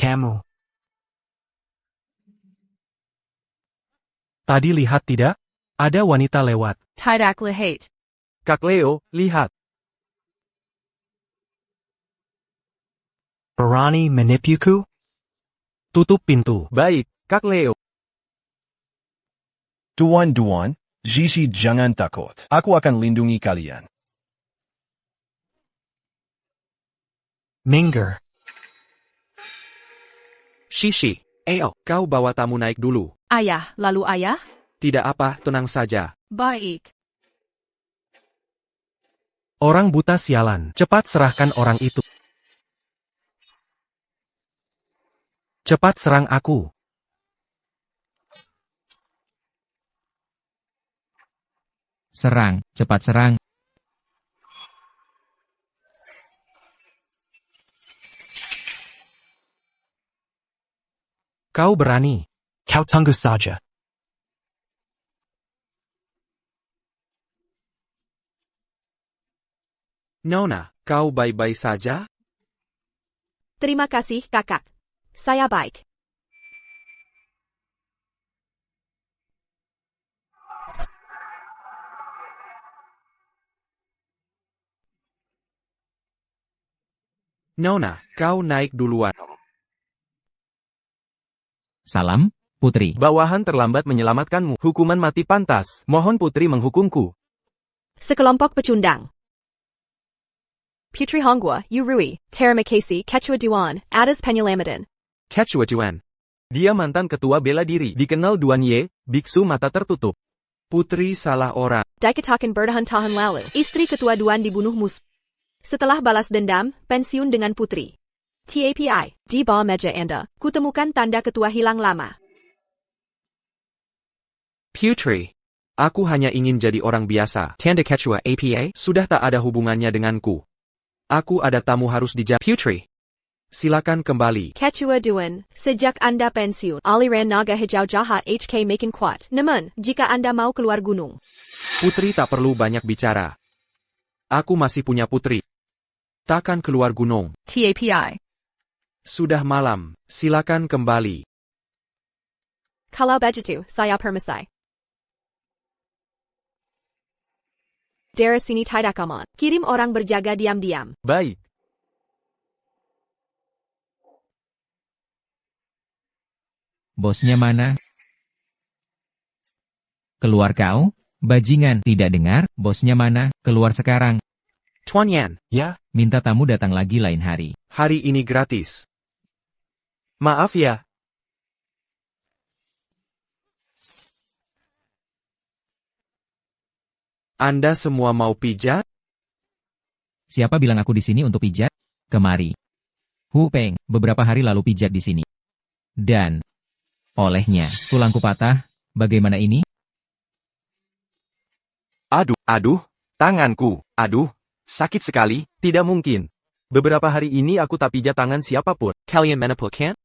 Kamu. Tadi lihat tidak? Ada wanita lewat. Tidak lihat. Kak Leo, lihat. Berani menipuku? Tutup pintu. Baik, Kak Leo. Duan, Zizi jangan takut. Aku akan lindungi kalian. Minggir. Shishi, kau bawa tamu naik dulu. Ayah, lalu ayah? Tidak apa, tenang saja. Baik. Orang buta sialan. Cepat serahkan orang itu. Cepat serang aku. Serang, cepat serang. Kau berani. Kau tunggu saja. Nona, kau baik-baik saja? Terima kasih, kakak. Saya baik. Nona, kau naik duluan. Salam, Putri. Bawahan terlambat menyelamatkanmu. Hukuman mati pantas. Mohon Putri menghukumku. Sekelompok pecundang. Putri Hongguo, Yu Rui, Tara Makasi, Quechua Duan, Adas Penyelamadan. Quechua Duan. Dia mantan ketua bela diri. Dikenal Duan Ye, biksu mata tertutup. Putri salah orang. Daikatakan Bertahan Tahan Lalu. Istri ketua Duan dibunuh musuh. Setelah balas dendam, pensiun dengan putri. TAPI, di bawah meja Anda, kutemukan tanda ketua hilang lama. Putri. Aku hanya ingin jadi orang biasa. Tanda Quechua APA sudah tak ada hubungannya denganku. Aku ada tamu harus dijawab. Putri. Silakan kembali. Quechua Duan, sejak Anda pensiun, aliran naga hijau jahat HK makin kuat. Namun, jika Anda mau keluar gunung. Putri tak perlu banyak bicara. Aku masih punya putri. Takkan keluar gunung. TAPI. Sudah malam, silakan kembali. Kalau begitu, saya permisi. Dari sini tidak aman. Kirim orang berjaga diam-diam. Baik. Bosnya mana? Keluar kau, bajingan. Tidak dengar, bosnya mana? Keluar sekarang. Tuan Yan, Ya, Minta tamu datang lagi lain hari. hari ini gratis. Maaf ya. Anda semua mau pijat? Siapa bilang aku di sini untuk pijat? Kemari. Hu Peng, beberapa hari lalu pijat di sini. Dan olehnya, tulangku patah. Bagaimana ini? Aduh, tanganku. Aduh, sakit sekali. Tidak mungkin. Beberapa hari ini aku tak pijat tangan siapapun. Kalian menepulkan?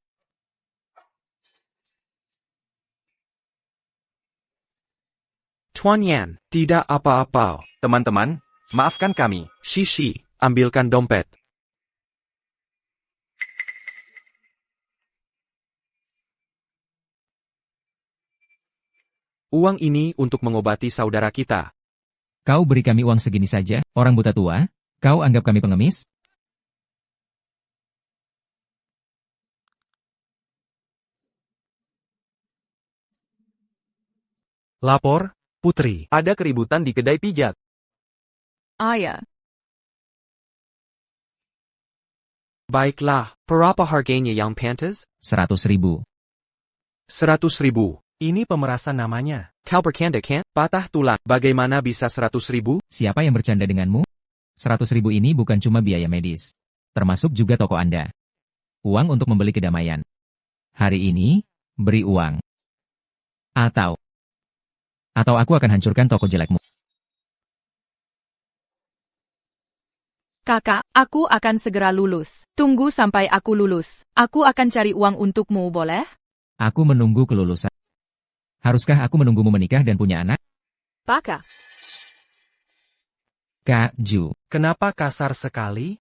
Tuan Yan, tidak apa-apa. Teman-teman, maafkan kami. Shishi, ambilkan dompet. Uang ini untuk mengobati saudara kita. Kau beri kami uang segini saja, orang buta tua? Kau anggap kami pengemis? lapor, Putri. Ada keributan di kedai pijat. Ayah. Baiklah, berapa harganya yang pantas? 100.000. 100.000. Ini pemerasan namanya. Kau bercanda kan? Patah tulang. Bagaimana bisa 100.000? Siapa yang bercanda denganmu? 100.000 ini bukan cuma biaya medis. Termasuk juga toko Anda. Uang untuk membeli kedamaian. Hari ini, beri uang. Atau aku akan hancurkan toko jelekmu. Kakak, aku akan segera lulus. Tunggu sampai aku lulus. Aku akan cari uang untukmu, boleh? Aku menunggu kelulusan. Haruskah aku menunggumu menikah dan punya anak? Baka. Kak Ju. Kenapa kasar sekali?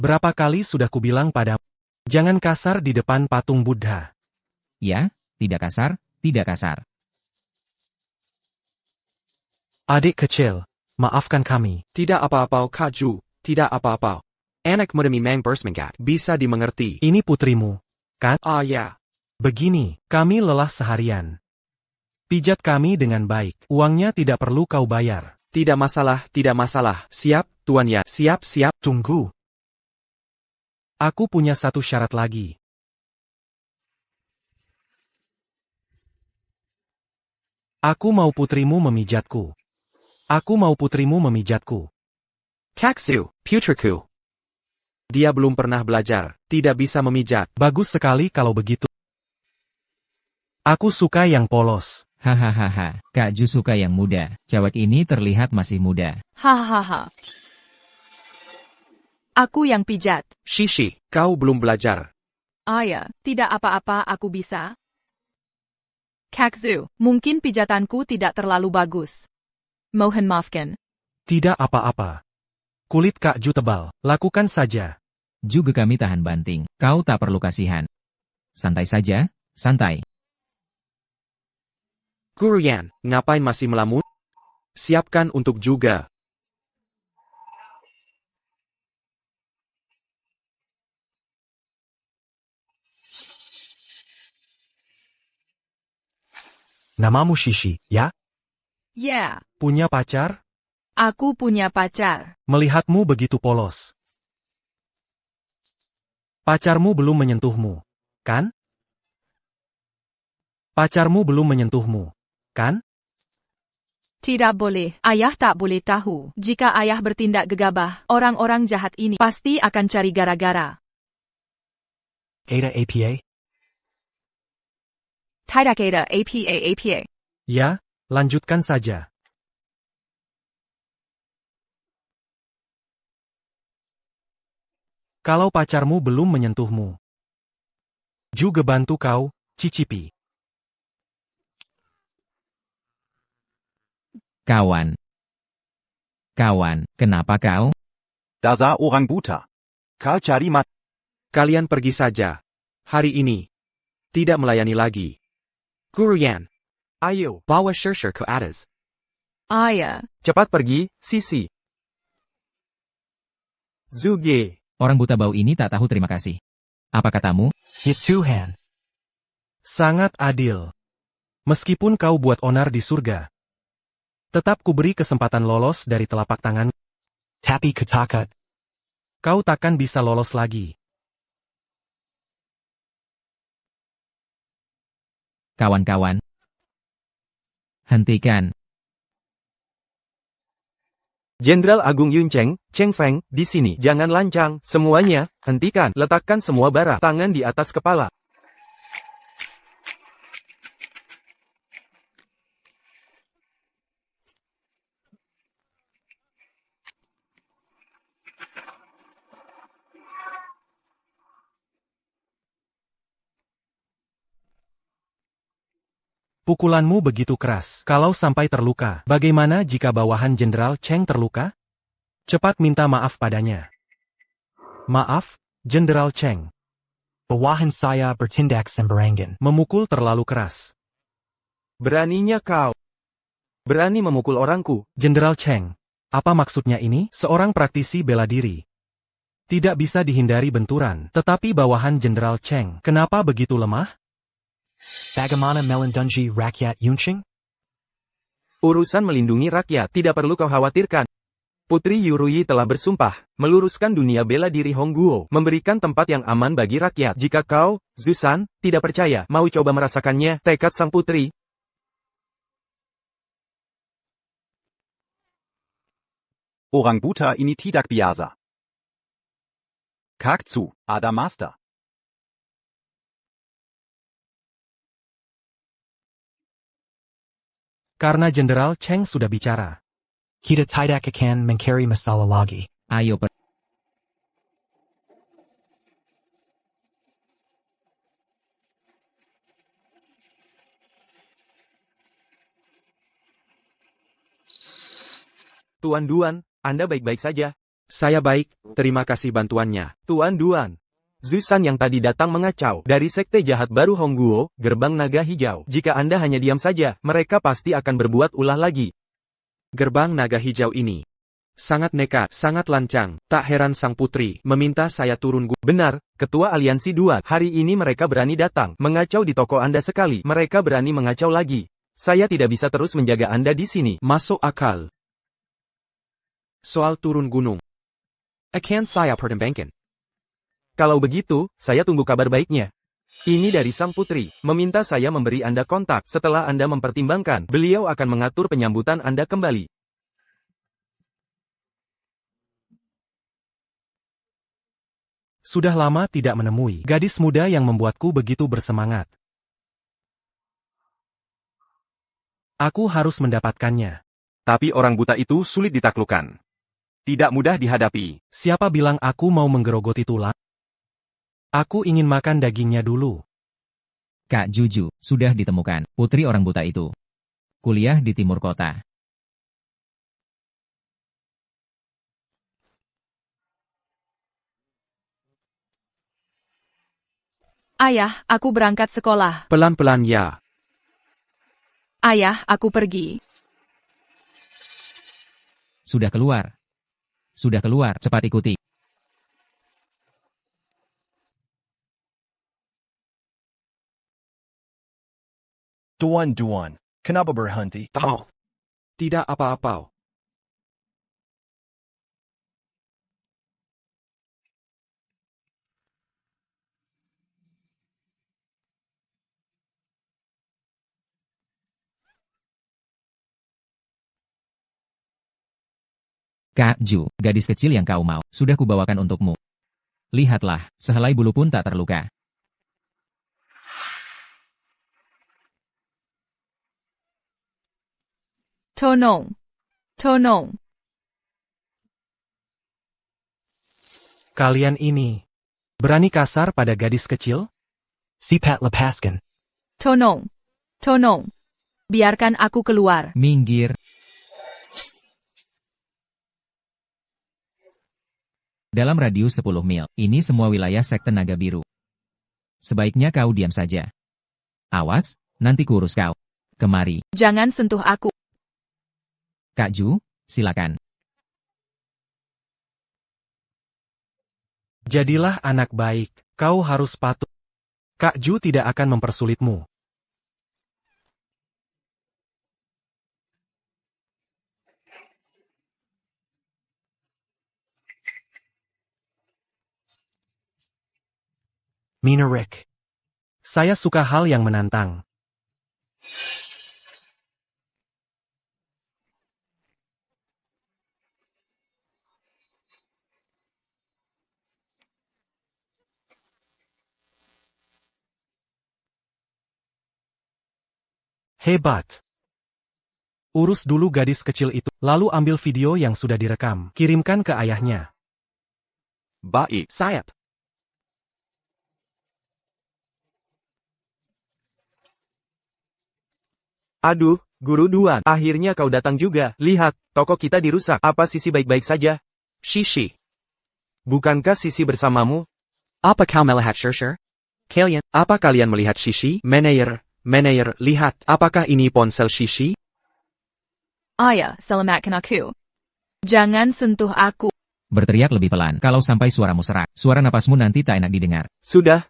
Berapa kali sudah kubilang padamu, jangan kasar di depan patung Buddha. Ya, tidak kasar, tidak kasar. Adik kecil, maafkan kami. Tidak apa-apa, Kak Ju. Tidak apa-apa. Anak muda memang bersemangat. Bisa dimengerti. Ini putrimu. Ah ya. Begini, kami lelah seharian. Pijat kami dengan baik. Uangnya tidak perlu kau bayar. Tidak masalah, tidak masalah. Siap, Tuan ya. Siap, siap. Tunggu. Aku punya satu syarat lagi. Aku mau putrimu memijatku. Aku mau putrimu memijatku. Kaksu, putriku. Dia belum pernah belajar. Tidak bisa memijat. Bagus sekali kalau begitu. Aku suka yang polos. Hahaha, Kak Ju suka yang muda. Cewek ini terlihat masih muda. Hahaha. Aku yang pijat. Shishi, kau belum belajar. Ya, tidak apa-apa aku bisa. Kaksu, mungkin pijatanku tidak terlalu bagus. Mohon maafkan. Tidak apa-apa. Kulit Kak Ju tebal. Lakukan saja. Juga kami tahan banting. Kau tak perlu kasihan. Santai saja, santai. Guru Yan, ngapain masih melamun? Siapkan untuk juga. Namamu Shishi, ya? Ya, Punya pacar? aku punya pacar. Melihatmu begitu polos. Pacarmu belum menyentuhmu, kan? Pacarmu belum menyentuhmu, kan? Tidak boleh. Ayah tak boleh tahu. Jika ayah bertindak gegabah, orang-orang jahat ini pasti akan cari gara-gara. Ada APA? Tidak ada APA. Ya, lanjutkan saja. Kalau pacarmu belum menyentuhmu, juga bantu kau, cicipi. Kawan. Kawan, kenapa kau? Da sah orang buta. Kau cari mat. Kalian pergi saja. Hari ini. Tidak melayani lagi. Guru Yan, Ayo, bawa Shersher ke atas. Ya. cepat pergi, Sisi. Zuge. Orang buta bau ini tak tahu terima kasih. Apa katamu? Tuhan. Sangat adil. Meskipun kau buat onar di surga, tetap kuberi kesempatan lolos dari telapak tangan. Tapi ketakat. Kau takkan bisa lolos lagi. Kawan-kawan. Hentikan. Jenderal Agung Yun Cheng, Cheng Feng, di sini. Jangan lancang, semuanya. Hentikan, letakkan semua bara tangan di atas kepala. Pukulanmu begitu keras. Kalau sampai terluka, bagaimana jika bawahan Jenderal Cheng terluka? Cepat minta maaf padanya. Maaf, Jenderal Cheng. Bawahan saya bertindak sembarangan. Memukul terlalu keras. Beraninya kau. Berani memukul orangku. Jenderal Cheng. Apa maksudnya ini? Seorang praktisi bela diri. Tidak bisa dihindari benturan. Tetapi bawahan Jenderal Cheng, kenapa begitu lemah? Bagaimana melindungi rakyat Yunqing? Urusan melindungi rakyat tidak perlu kau khawatirkan. Putri Yuruyi telah bersumpah, meluruskan dunia bela diri Hongguo, memberikan tempat yang aman bagi rakyat. Jika kau, Zusan, tidak percaya, mau coba merasakannya, tekad sang putri. Orang buta ini tidak biasa. Kakzu, ada master. Karena Jenderal Cheng sudah bicara. Kita tidak akan mencari masalah lagi. Ayo Tuan Duan, Anda baik-baik saja. Saya baik, terima kasih bantuannya. Tuan Duan. Zusan yang tadi datang mengacau. Dari sekte jahat baru Hongguo, gerbang naga hijau. Jika Anda hanya diam saja, mereka pasti akan berbuat ulah lagi. Gerbang naga hijau ini sangat nekat, sangat lancang. Tak heran sang putri meminta saya turun gunung. Benar, Ketua Aliansi Duan. Hari ini mereka berani datang, mengacau di toko Anda sekali. Mereka berani mengacau lagi. Saya tidak bisa terus menjaga Anda di sini. Masuk akal. Soal turun gunung, akan saya pertimbangkan. Kalau begitu, saya tunggu kabar baiknya. Ini dari sang putri, meminta saya memberi Anda kontak. Setelah Anda mempertimbangkan, beliau akan mengatur penyambutan Anda kembali. Sudah lama tidak menemui gadis muda yang membuatku begitu bersemangat. Aku harus mendapatkannya. Tapi orang buta itu sulit ditaklukkan. Tidak mudah dihadapi. Siapa bilang aku mau menggerogoti tulang? Aku ingin makan dagingnya dulu. Kak Juju, sudah ditemukan, putri orang buta itu. Kuliah di timur kota. Ayah, aku berangkat sekolah. Pelan-pelan ya. Ayah, aku pergi. Sudah keluar. Sudah keluar, cepat ikuti. Tuan Duan, kenapa berhenti? Tahu. Tidak apa-apa. Kak Ju, gadis kecil yang kau mau, sudah kubawakan untukmu. Lihatlah, sehelai bulu pun tak terluka. Tolong. Tolong. Kalian ini berani kasar pada gadis kecil? Sipat lepaskan. Tolong. Tolong. Biarkan aku keluar. Minggir. Dalam radius 10 mil, ini semua wilayah sekte naga biru. Sebaiknya kau diam saja. Awas, nanti kurus kau. Kemari. Jangan sentuh aku. Kak Ju, silakan. Jadilah anak baik, kau harus patuh. Kak Ju tidak akan mempersulitmu. Minarik. Saya suka hal yang menantang. Hebat. Urus dulu gadis kecil itu, lalu ambil video yang sudah direkam, kirimkan ke ayahnya. Baik. Sayap. Aduh, Guru Duan, akhirnya kau datang juga. Lihat, toko kita dirusak. Apa Sisi baik-baik saja? Shishi. Bukankah Sisi bersamamu? Apa kau melihat Sher? Kalian, apa kalian melihat Shishi? Menayer, lihat, apakah ini ponsel Shishi? Ayah, selamatkan aku. Jangan sentuh aku. Berteriak lebih pelan, kalau sampai suaramu serak. Suara napasmu nanti tak enak didengar. Sudah.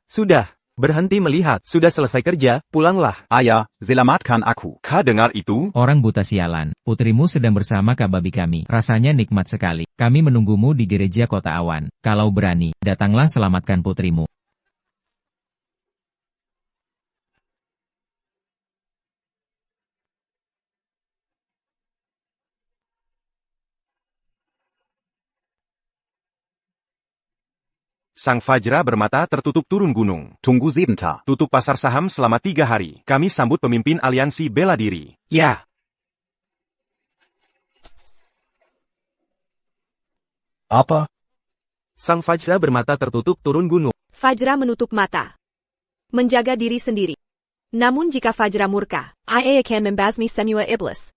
Berhenti melihat. Sudah selesai kerja, pulanglah. Ayah, selamatkan aku. Kau dengar itu? Orang buta sialan, putrimu sedang bersama kababi kami. Rasanya nikmat sekali. Kami menunggumu di gereja kota awan. Kalau berani, datanglah selamatkan putrimu. Sang Fajra bermata tertutup turun gunung. Tunggu sebentar. Tutup pasar saham selama 3 hari. Kami sambut pemimpin aliansi bela diri. Ya. Apa? Sang Fajra bermata tertutup turun gunung. Fajra menutup mata. Menjaga diri sendiri. Namun jika Fajra murka, ia akan membasmi semua iblis.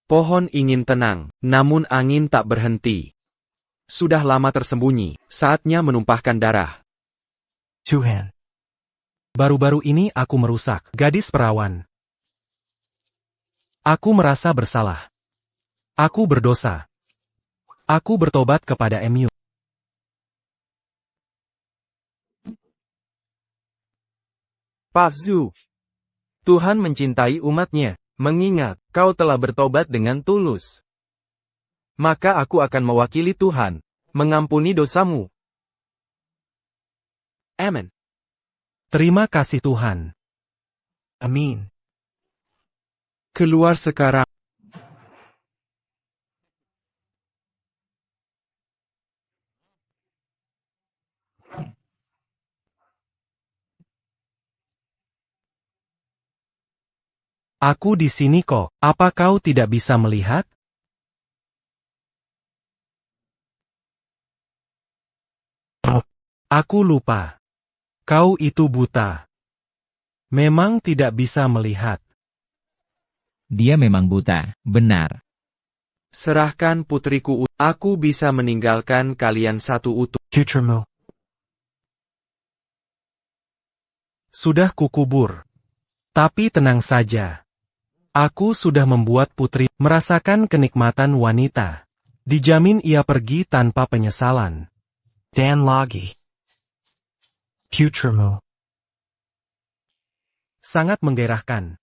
Pohon ingin tenang, namun angin tak berhenti. Sudah lama tersembunyi, saatnya menumpahkan darah. Tuhan. Baru-baru ini aku merusak gadis perawan. Aku merasa bersalah. Aku berdosa. Aku bertobat kepada MU. Pak Zhu. Tuhan mencintai umatnya, mengingat kau telah bertobat dengan tulus. Maka aku akan mewakili Tuhan, mengampuni dosamu. Amin. Terima kasih Tuhan. Amin. Keluar sekarang. Aku di sini kok. Apa kau tidak bisa melihat? Aku lupa. Kau itu buta. Memang tidak bisa melihat. Dia memang buta, benar. Serahkan putriku. Aku bisa meninggalkan kalian satu utuh. Putrimu. Sudah kukubur. Tapi tenang saja. Aku sudah membuat putri merasakan kenikmatan wanita. Dijamin ia pergi tanpa penyesalan. Dan lagi. Putrimu. Sangat menggairahkan.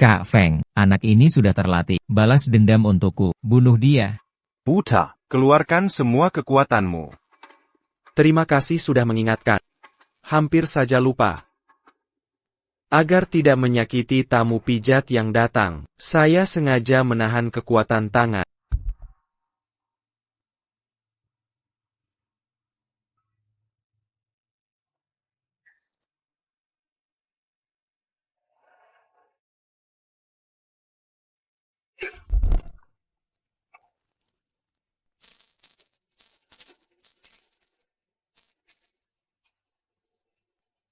Kak Feng, anak ini sudah terlatih. Balas dendam untukku. Bunuh dia. Buta, keluarkan semua kekuatanmu. Terima kasih sudah mengingatkan. Hampir saja lupa. Agar tidak menyakiti tamu pijat yang datang, saya sengaja menahan kekuatan tangan.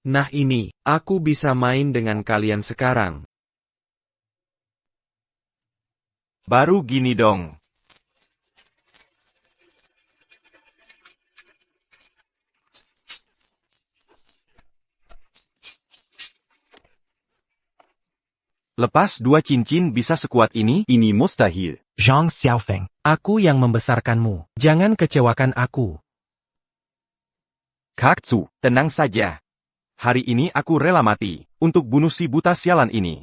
Nah ini, aku bisa main dengan kalian sekarang. Baru gini dong. Lepas 2 cincin bisa sekuat ini mustahil. Zhang Xiaofeng. Aku yang membesarkanmu. Jangan kecewakan aku. Kak Zu, tenang saja. Hari ini aku rela mati, untuk bunuh si buta sialan ini.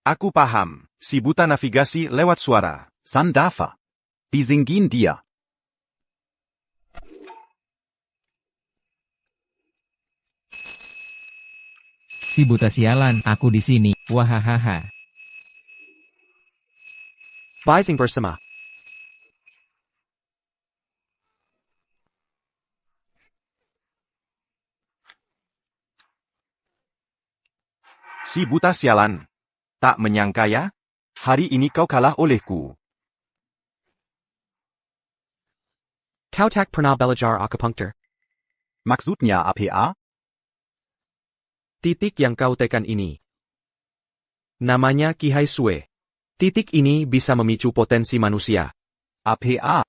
Aku paham, si buta navigasi lewat suara. Sandafa. Bizinggin dia. Si buta sialan, aku di sini. Wahahaha. Bising bersama. Si buta sialan. Tak menyangka ya? Hari ini kau kalah olehku. Kau tak pernah belajar acupuncture. Maksudnya apa? Titik yang kau tekan ini. Namanya Qihai Sui. Titik ini bisa memicu potensi manusia. Apa?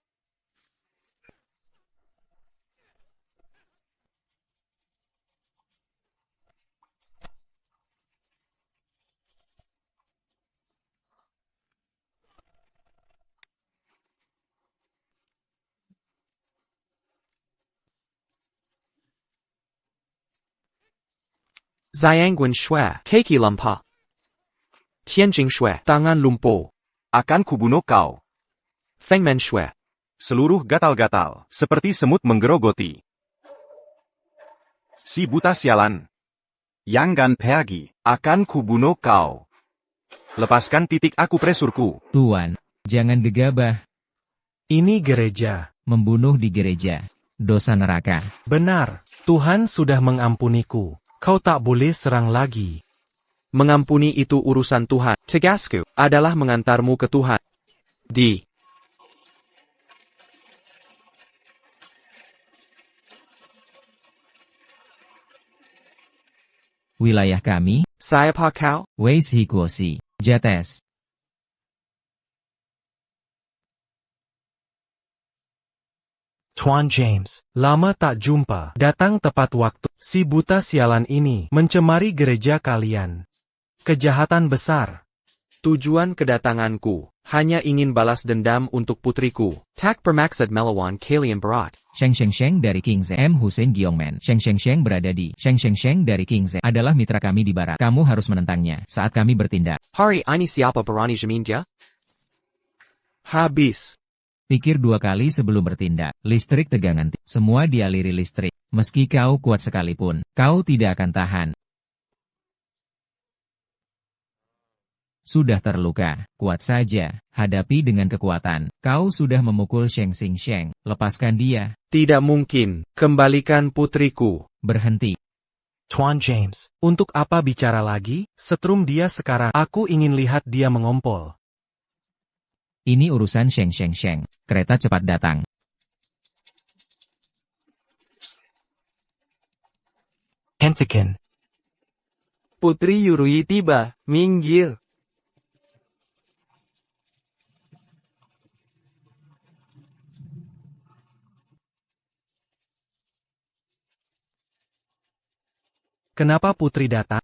Zhangguan Shui, Keiki Lempa. Tianjing Shui, Tangan Lumpuh. Akan kubunuh kau. Fengmen Shui. Seluruh gatal-gatal, seperti semut menggerogoti. Si buta sialan. Jangan pergi, akan kubunuh kau. Lepaskan titik aku presurku. Tuan, jangan gegabah. Ini gereja. Membunuh di gereja. Dosa neraka. Benar, Tuhan sudah mengampuniku. Kau tak boleh serang lagi. Mengampuni itu urusan Tuhan. Tugasku adalah mengantarmu ke Tuhan. Di Wilayah kami, saya Pakau. Weis Hikuosi, Jates. Tuan James, lama tak jumpa. Datang tepat waktu. Si buta sialan ini mencemari gereja kalian. Kejahatan besar. Tujuan kedatanganku hanya ingin balas dendam untuk putriku. Tak bermaksud melawan kalian berat. Sheng Sheng Sheng dari Kingze M. Hussein Giongman. Sheng Sheng Sheng berada di Sheng Sheng Sheng dari Kingze adalah mitra kami di barat. Kamu harus menentangnya saat kami bertindak. Hari ini siapa berani jaminnya? Habis. Pikir dua kali sebelum bertindak. Listrik tegangan. Semua dialiri listrik. Meski kau kuat sekalipun, kau tidak akan tahan. Sudah terluka, kuat saja, hadapi dengan kekuatan. Kau sudah memukul Sheng Xing Sheng, lepaskan dia. Tidak mungkin, kembalikan putriku. Berhenti. Tuan James, untuk apa bicara lagi? Setrum dia sekarang. Aku ingin lihat dia mengompol. Ini urusan Sheng Sheng Sheng. Kereta cepat datang. Hentikan. Putri Yurui tiba, minggir. Kenapa putri datang?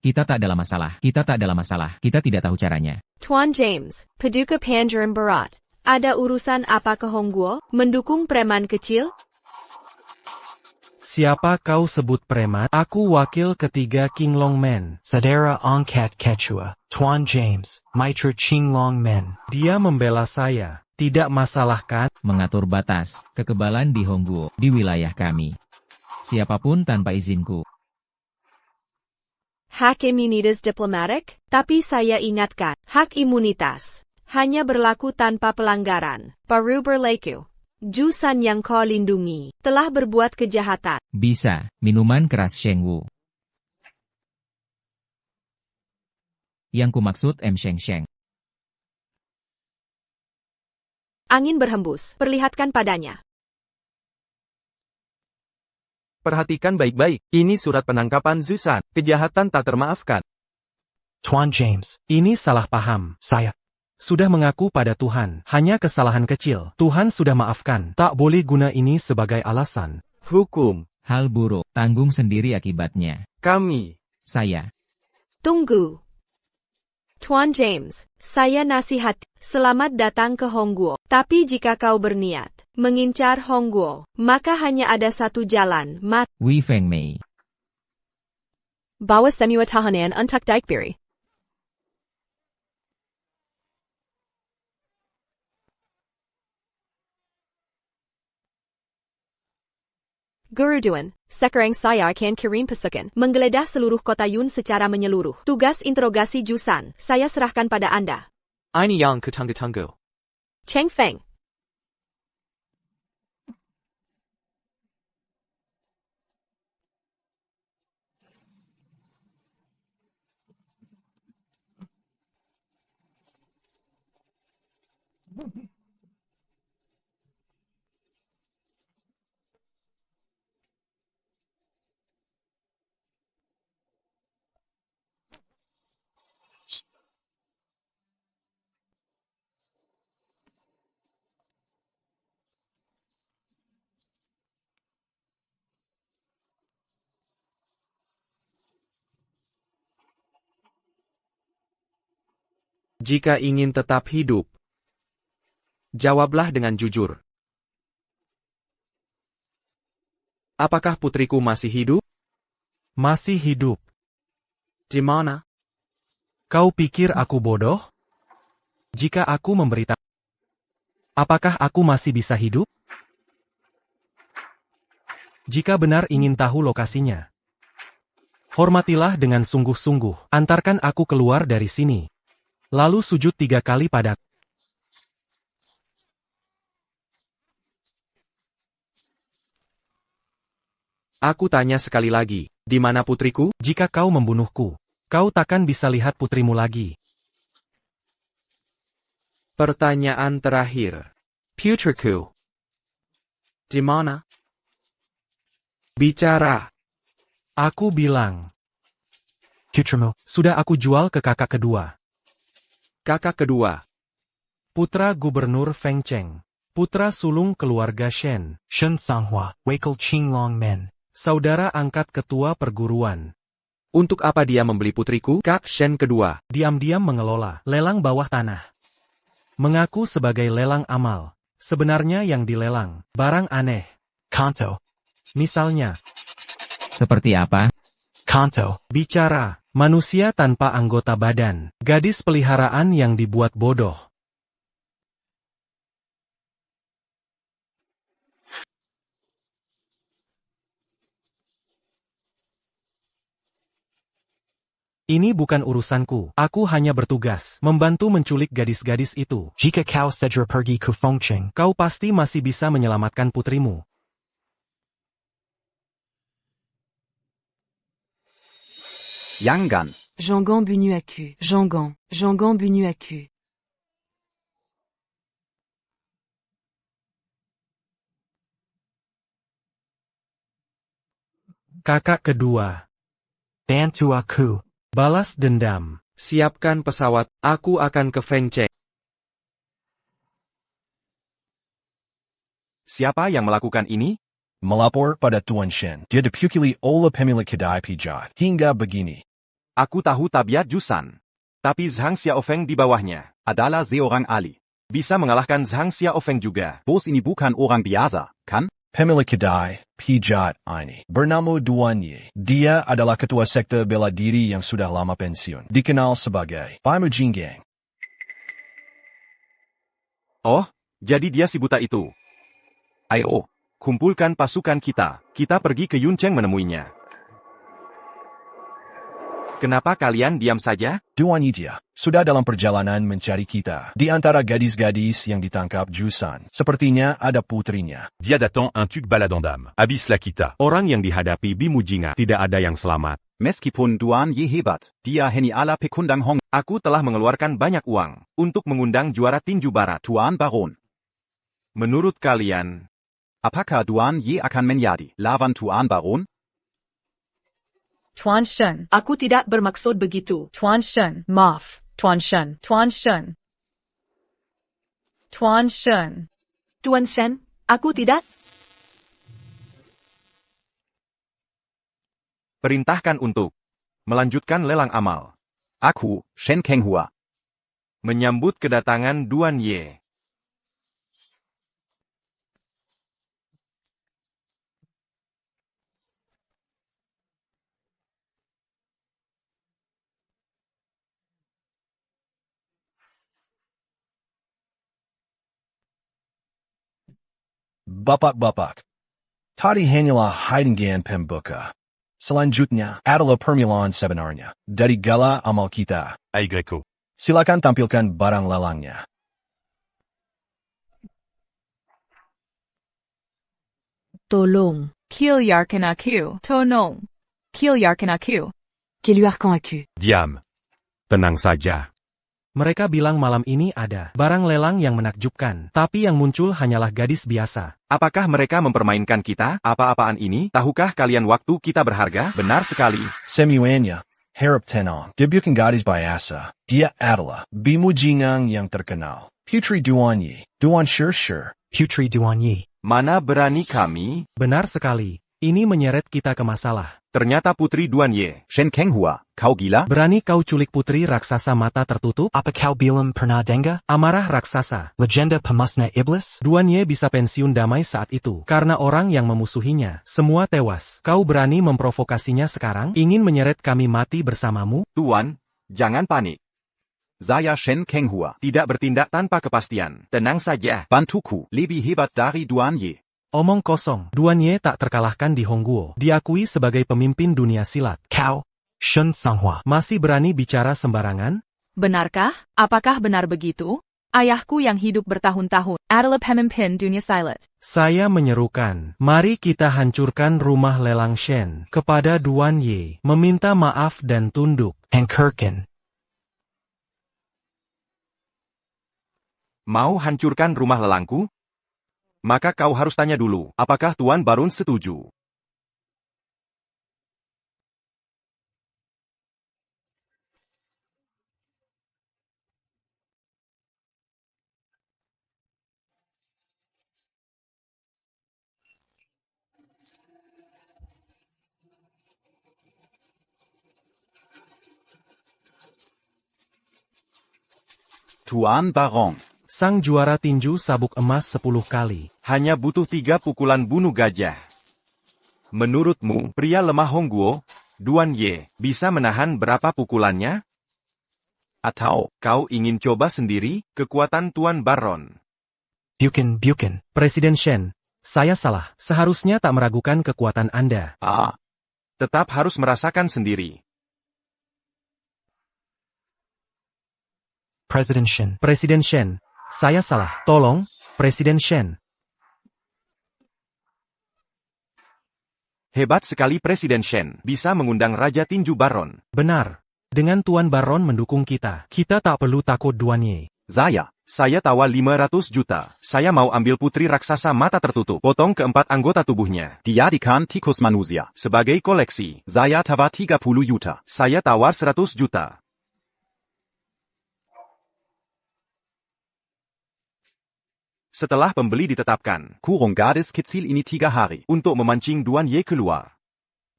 Kita tak dalam masalah. Kita tak dalam masalah. Kita tidak tahu caranya. Tuan James, Paduka Panjaran Barat. Ada urusan apa ke Hongguo? Mendukung preman kecil? Siapa kau sebut preman? Aku wakil ketiga King Long Men. Saudara Angkat Quechua. Tuan James, Mitra Ching Long Men. Dia membela saya. Tidak masalah kan? Mengatur batas, kekebalan di Hongguo, di wilayah kami. Siapapun tanpa izinku. Hak imunitas diplomatik? Tapi saya ingatkan, hak imunitas hanya berlaku tanpa pelanggaran. Baru berlaku. Jusan yang kau lindungi telah berbuat kejahatan. Bisa, minuman keras Shengwu. Yang kumaksud M. Sheng Sheng. Angin berhembus, perlihatkan padanya. Perhatikan baik-baik, ini surat penangkapan Zusan. Kejahatan tak termaafkan. Tuan James, ini salah paham. Saya sudah mengaku pada Tuhan. Hanya kesalahan kecil. Tuhan sudah maafkan. Tak boleh guna ini sebagai alasan. Hukum. Hal buruk, tanggung sendiri akibatnya. Kami. Saya. Tunggu. Tuan James, saya nasihat, selamat datang ke Hongguo. Tapi jika kau berniat mengincar Hongguo, maka hanya ada satu jalan, Wei Feng Mei. Bawa semua tahanan untuk Dikebiri. Guru Duan, sekarang saya akan kirim pasukan menggeledah seluruh kota Yun secara menyeluruh. Tugas interogasi Jusan, saya serahkan pada Anda. Ini yang kutunggu-tunggu. Cheng Feng. Jika ingin tetap hidup, jawablah dengan jujur. Apakah putriku masih hidup? Masih hidup. Di mana? Kau pikir aku bodoh? Jika aku memberitahu, apakah aku masih bisa hidup? Jika benar ingin tahu lokasinya, hormatilah dengan sungguh-sungguh. Antarkan aku keluar dari sini. Lalu sujud 3 kali padaku. Aku tanya sekali lagi, di mana putriku? Jika kau membunuhku, kau takkan bisa lihat putrimu lagi. Pertanyaan terakhir. Putriku. Di mana? Bicara. Aku bilang. Putrimu, sudah aku jual ke kakak kedua. Kakak kedua. Putra Gubernur Feng Cheng. Putra sulung keluarga Shen. Shen Sanghua, Weikel Qinglong Men. Saudara angkat ketua perguruan. Untuk apa dia membeli putriku? Kak Shen kedua. Diam-diam mengelola lelang bawah tanah. Mengaku sebagai lelang amal. Sebenarnya yang dilelang, barang aneh. Kanto. Misalnya. Seperti apa? Kanto. Bicara. Manusia tanpa anggota badan. Gadis peliharaan yang dibuat bodoh. Ini bukan urusanku. Aku hanya bertugas membantu menculik gadis-gadis itu. Jika kau segera pergi ke Fengcheng, kau pasti masih bisa menyelamatkan putrimu. Yangan. Jangan bunu aku. Jangan bunu aku. Kakak kedua. Bantu aku. Balas dendam. Siapkan pesawat, aku akan ke Feng Cheng. Siapa yang melakukan ini? Melapor pada Tuan Shen. Dia dipukuli oleh pemilik kedai pijat. Hingga begini. Aku tahu tabiat Jusan. Tapi Zhang Xiaofeng di bawahnya adalah seorang ahli. Bisa mengalahkan Zhang Xiaofeng juga. Bos ini bukan orang biasa, kan? Pemilik kedai pijat ini bernama Duan Ye. Dia adalah ketua sekte bela diri yang sudah lama pensiun. Dikenal sebagai Bai Mujinggang. Oh, jadi dia si buta itu. Ayo, kumpulkan pasukan kita. Kita pergi ke Yuncheng menemuinya. Kenapa kalian diam saja? Duan Ye dia sudah dalam perjalanan mencari kita. Di antara gadis-gadis yang ditangkap Jusan, sepertinya ada putrinya. Dia datang un tuk baladant d'âme. Habis la kita. Orang yang dihadapi Bimujinga tidak ada yang selamat. Meskipun Duan Ye hebat, dia hanya ala pekundang Hong. Aku telah mengeluarkan banyak uang untuk mengundang juara tinju barat. Tuan Baron. Menurut kalian, Apakah Duan Ye akan menjadi lawan Tuan Baron? Tuan Shen. Aku tidak bermaksud begitu. Tuan Shen. Maaf, Tuan Shen. Tuan Shen. Tuan Shen. Tuan Shen, aku tidak. perintahkan untuk melanjutkan lelang amal. Aku, Shen Kenghua. Menyambut kedatangan Duan Ye. Bapak-bapak. Tadi hanyalah hidangan pembuka. Selanjutnya adalah permilan sebenarnya dari gala amal kita. Aigreko. Silakan tampilkan barang lelangnya. Tolong. Kilyarkan aku. Tonong. Kilyarkan aku. Keluarkan aku. Diam. Tenang saja. Mereka bilang malam ini ada barang lelang yang menakjubkan, tapi yang muncul hanyalah gadis biasa. Apakah mereka mempermainkan kita? Apa-apaan ini? Tahukah kalian waktu kita berharga? Benar sekali. Semuanya, harap tenang. Dia bukan gadis biasa. Dia adalah Bimujingang yang terkenal. Putri Duan Ye. Duan Shir. Putri Duan Ye. Mana berani kami? Benar sekali. Ini menyeret kita ke masalah. Ternyata Putri Duan Ye. Shen Kenghua, kau gila? Berani kau culik putri raksasa mata tertutup? Apa kau belum pernah dengar? Amarah raksasa. Legenda pemusnah iblis? Duan Ye bisa pensiun damai saat itu. Karena orang yang memusuhinya. Semua tewas. Kau berani memprovokasinya sekarang? Ingin menyeret kami mati bersamamu? Tuan, jangan panik. Saya Shen Kenghua. Tidak bertindak tanpa kepastian. Tenang saja. Bantuku, lebih hebat dari Duan Ye. Omong kosong. Duan Ye tak terkalahkan di Hongguo. Diakui sebagai pemimpin dunia silat. Kau, Shen Sanghua, masih berani bicara sembarangan? Benarkah? Apakah benar begitu? Ayahku yang hidup bertahun-tahun adalah pemimpin dunia silat. Saya menyerukan, mari kita hancurkan rumah lelang Shen. Kepada Duan Ye, meminta maaf dan tunduk. Engkerken. Mau hancurkan rumah lelangku? Maka kau harus tanya dulu, apakah Tuan Baron setuju? Tuan Baron. Sang juara tinju sabuk emas 10 kali. Hanya butuh 3 pukulan bunuh gajah. Menurutmu, pria lemah Hongguo, Duan Ye, bisa menahan berapa pukulannya? Atau, kau ingin coba sendiri, kekuatan Tuan Baron? Bukan. Presiden Shen, saya salah. Seharusnya tak meragukan kekuatan Anda. Tetap harus merasakan sendiri. Presiden Shen, saya salah. Tolong, Presiden Shen. Hebat sekali Presiden Shen, bisa mengundang Raja Tinju Baron. Benar. Dengan Tuan Baron mendukung kita, kita tak perlu takut Duan Ye. Saya tawar 500 juta. Saya mau ambil putri raksasa mata tertutup. Potong keempat anggota tubuhnya. Dijadikan tikus manusia. Sebagai koleksi. Saya tawar 30 juta. Saya tawar 100 juta. Setelah pembeli ditetapkan, Kurung gadis kecil ini 3 hari. untuk memancing Duan Ye keluar.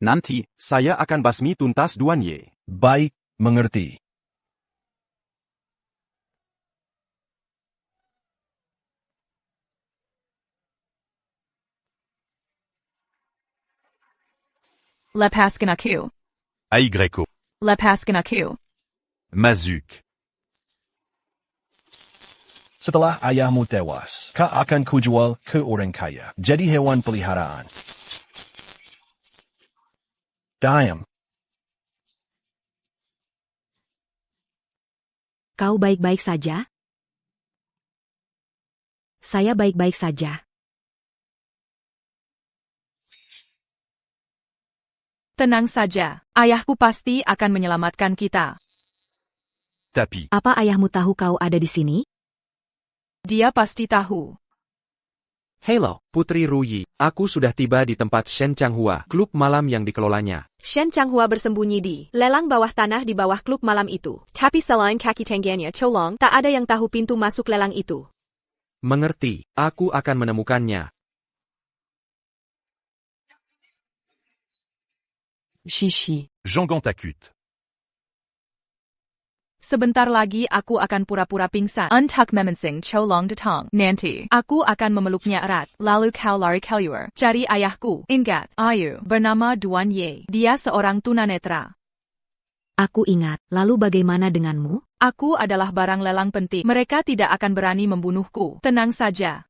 Nanti, Saya akan basmi tuntas Duan Ye. Baik, mengerti. Lepaskan aku. Aigreco. Lepaskan aku. Mazuk. Setelah ayahmu tewas, kau akan kujual ke orang kaya. Jadi hewan peliharaan. Diam. Kau baik-baik saja? Saya baik-baik saja. Tenang saja, ayahku pasti akan menyelamatkan kita. Tapi. Apa ayahmu tahu kau ada di sini? Dia pasti tahu. Hello, Putri Ruyi. Aku sudah tiba di tempat Shen Changhua, klub malam yang dikelolanya. Shen Changhua bersembunyi di lelang bawah tanah di bawah klub malam itu. Tapi selain kaki tangannya colong, tak ada yang tahu pintu masuk lelang itu. Mengerti, aku akan menemukannya. Chichi. Jangan takut. Sebentar lagi aku akan pura-pura pingsan. Untuk memensing Cholong datang. Nanti, aku akan memeluknya erat. Lalu kau lari keluar. Cari ayahku. Ingat, ayu, bernama Duan Ye. Dia seorang tunanetra. Aku ingat, lalu bagaimana denganmu? Aku adalah barang lelang penting. Mereka tidak akan berani membunuhku. Tenang saja.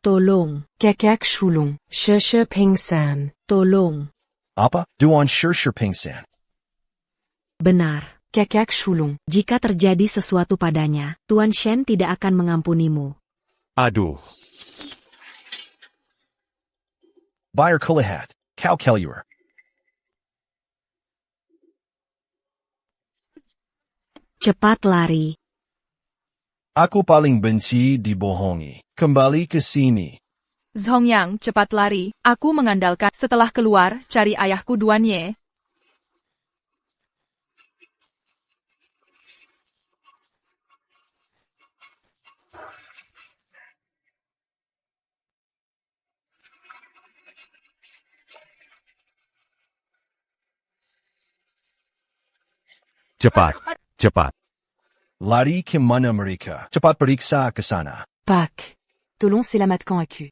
Tolong. Kekek shulung. Sheshe pingsan. Tolong. Apa? Duan Shir Pingsan. Benar. Kekek shulung. Jika terjadi sesuatu padanya, Tuan Shen tidak akan mengampunimu. Aduh. Bayar kulihat. Kau keluar. Cepat lari. Aku paling benci dibohongi. Kembali ke sini. Zongyang, cepat lari. Aku mengandalkan. Setelah keluar, cari ayahku Duan Ye. Cepat. Lari ke mana mereka? Cepat periksa ke sana. Pak. Tolong selamatkan aku.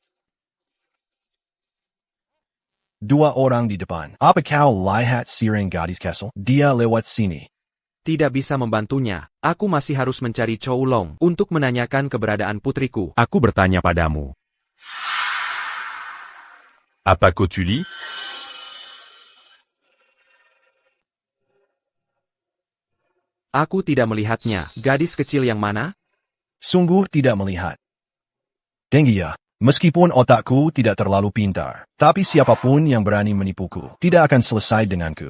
2 orang di depan. Apa kau lihat Sireng Gadis Castle? Dia lewat sini. Tidak bisa membantunya. Aku masih harus mencari Chou Long untuk menanyakan keberadaan putriku. Aku bertanya padamu. Apa kau tu lis? Aku tidak melihatnya. Gadis kecil yang mana? Sungguh tidak melihat. Dengia, meskipun otakku tidak terlalu pintar, tapi siapapun yang berani menipuku tidak akan selesai denganku.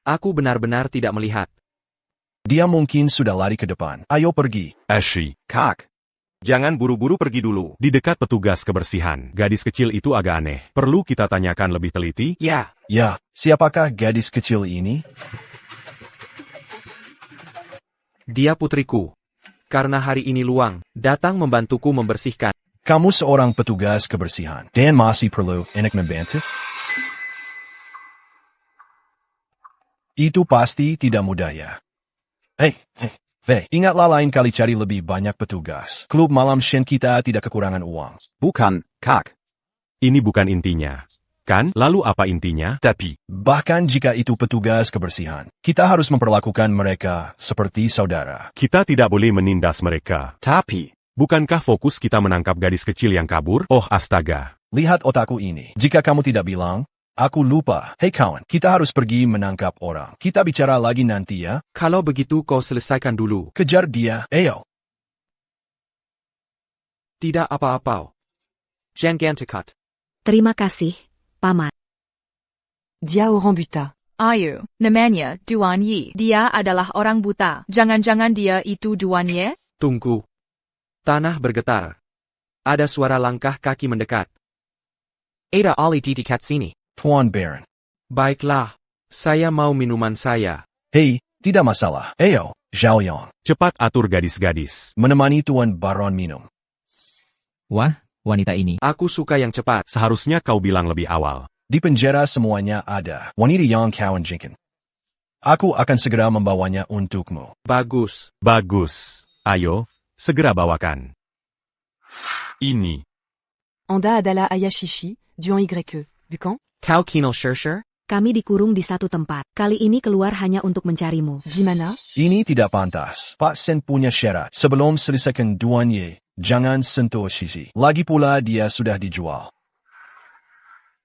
Aku benar-benar tidak melihat. Dia mungkin sudah lari ke depan. Ayo pergi. Ashi. Kak. Jangan buru-buru pergi dulu. Di dekat petugas kebersihan, gadis kecil itu agak aneh. Perlu kita tanyakan lebih teliti? Ya. Ya, siapakah gadis kecil ini? Dia putriku. Karena hari ini luang, datang membantuku membersihkan. Kamu seorang petugas kebersihan, dan masih perlu enak membantu? Itu pasti tidak mudah ya. Ingatlah lain kali cari lebih banyak petugas. Klub malam Shen kita tidak kekurangan uang. Bukan, Kak. Ini bukan intinya. Kan? Lalu apa intinya? Tapi, Bahkan jika itu petugas kebersihan, kita harus memperlakukan mereka seperti saudara. Kita tidak boleh menindas mereka. Tapi, Bukankah fokus kita menangkap gadis kecil yang kabur? Oh astaga. Lihat otakku ini. Jika kamu tidak bilang, aku lupa. Hei kawan, kita harus pergi menangkap orang. Kita bicara lagi nanti ya. Kalau begitu kau selesaikan dulu. Kejar dia, ayo. Tidak apa-apa. Jangan dekat. Terima kasih, Paman. Dia orang buta. Ayu, namanya Duan Yi. Dia adalah orang buta. Jangan-jangan dia itu Duan Yi? Tunggu. Tanah bergetar. Ada suara langkah kaki mendekat. Ada Ali di dekat sini. Tuan Baron. Baiklah. Saya mau minuman saya. Hei, tidak masalah. Ayo, Zhao Yang. Cepat atur gadis-gadis. Menemani Tuan Baron minum. Wah, wanita ini. Aku suka yang cepat. Seharusnya kau bilang lebih awal. Di penjara semuanya ada. Wanita yang kawan Jinkin. Aku akan segera membawanya untukmu. Bagus. Bagus. Ayo, segera bawakan. Ini. Anda adalah ayah Shishi, Duan Y. Bukan? Kau Kinal Shersher? Kami dikurung di satu tempat. Kali ini keluar hanya untuk mencarimu. Gimana? Ini tidak pantas. Pak Sen punya syarat. Sebelum selesaikan Duan Ye, jangan sentuh Shishi. Lagi pula dia sudah dijual.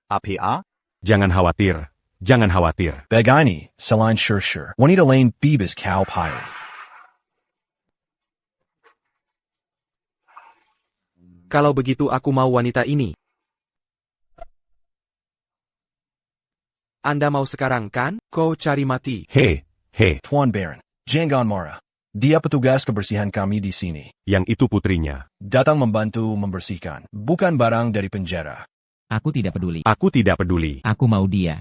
APA? Jangan khawatir. Jangan khawatir. Begini, selain Shersher, wanita lain bebas kau pilih. Kalau begitu aku mau wanita ini. Anda mau sekarang kan? Kau cari mati. He. Tuan Baron, jangan marah. Dia petugas kebersihan kami di sini. Yang itu putrinya. Datang membantu membersihkan, bukan barang dari penjara. Aku tidak peduli. Aku tidak peduli. Aku mau dia.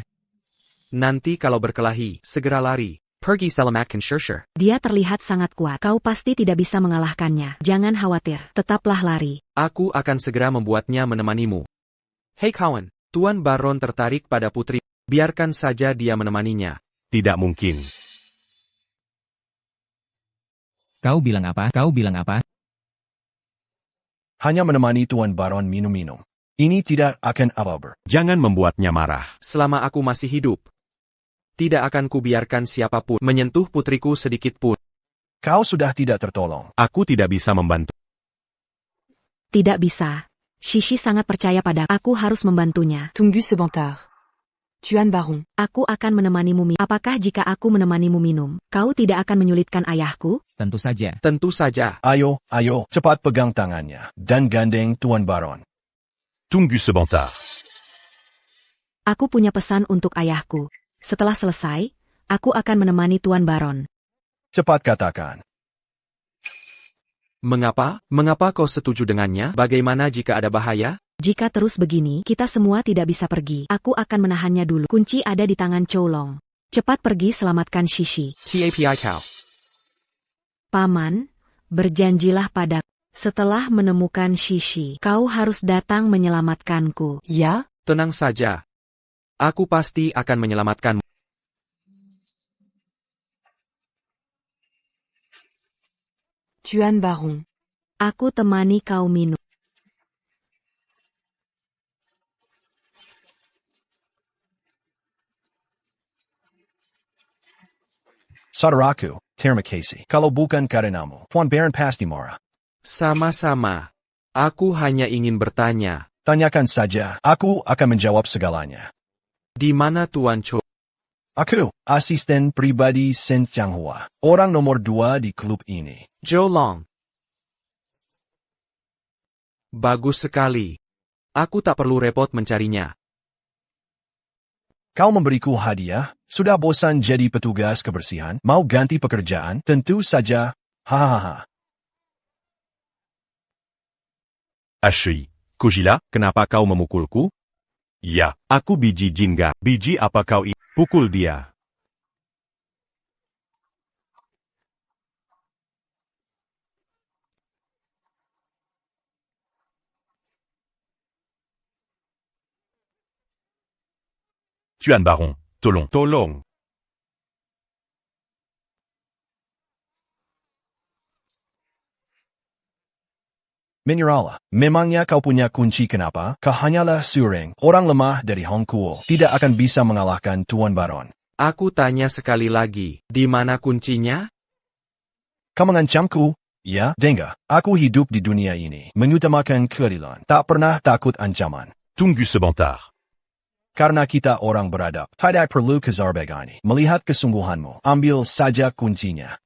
Nanti kalau berkelahi, segera lari. Pergi selamatkan Shersher. Dia terlihat sangat kuat. Kau pasti tidak bisa mengalahkannya. Jangan khawatir. Tetaplah lari. Aku akan segera membuatnya menemanimu. Hei kawan, Tuan Baron tertarik pada putri. Biarkan saja dia menemaninya. Tidak mungkin. Kau bilang apa? Kau bilang apa? Hanya menemani Tuan Baron minum-minum. Ini tidak akan apa-apa. Jangan membuatnya marah. Selama aku masih hidup, tidak akan kubiarkan siapapun menyentuh putriku sedikit pun. Kau sudah tidak tertolong. Aku tidak bisa membantu. Tidak bisa. Shishi sangat percaya pada aku harus membantunya. Tunggu sebentar. Tuan Baron. Aku akan menemanimu minum. Apakah jika aku menemanimu minum, kau tidak akan menyulitkan ayahku? Tentu saja. Tentu saja. Ayo, cepat pegang tangannya. Dan gandeng Tuan Baron. Tunggu sebentar. Aku punya pesan untuk ayahku. Setelah selesai, aku akan menemani Tuan Baron. Cepat katakan. Mengapa? Mengapa kau setuju dengannya? Bagaimana jika ada bahaya? Jika terus begini, kita semua tidak bisa pergi. Aku akan menahannya dulu. Kunci ada di tangan Choulong. Cepat pergi selamatkan Shishi. TAPI kau. Paman, berjanjilah padaku. Setelah menemukan Shishi, kau harus datang menyelamatkanku. Ya? Tenang saja. Aku pasti akan menyelamatkanmu. Tuan Baron. Aku temani kau minum. Saudaraku, terima kasih. Kalau bukan karenamu, Tuan Baron pasti marah. Sama-sama. Aku hanya ingin bertanya. Tanyakan saja, aku akan menjawab segalanya. Di mana Tuan Cho? Aku, asisten pribadi Shen Changhua. Orang nomor 2 di klub ini. Zhou Long. Bagus sekali. Aku tak perlu repot mencarinya. Kau memberiku hadiah? Sudah bosan jadi petugas kebersihan? Mau ganti pekerjaan? Tentu saja. Hahaha. Ashley, Kujila, kenapa kau memukulku? Ya, aku biji Jingga. Biji apa kau ini? Pukul dia. Tuan Baron, tolong. Tolong. Minerala, memangnya kau punya kunci kenapa? Kau hanyalah Sureng, orang lemah dari Hongkuo. Tidak akan bisa mengalahkan Tuan Baron. Aku tanya sekali lagi, di mana kuncinya? Kau mengancamku? Ya, Denga, aku hidup di dunia ini, mengutamakan keadilan, tak pernah takut ancaman. Tunggu sebentar. Karena kita orang beradab, tidak perlu kejar begani. Melihat kesungguhanmu, ambil saja kuncinya.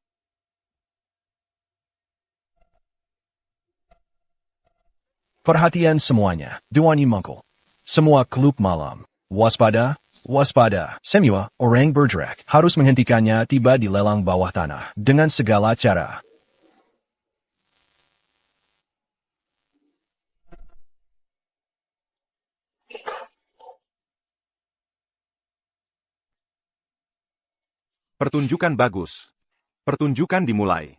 Perhatian semuanya, Tuan Imangkul. Semua klub malam. Waspada, waspada. Semua orang bergerak harus menghentikannya tiba di lelang bawah tanah dengan segala cara. Pertunjukan bagus. Pertunjukan dimulai.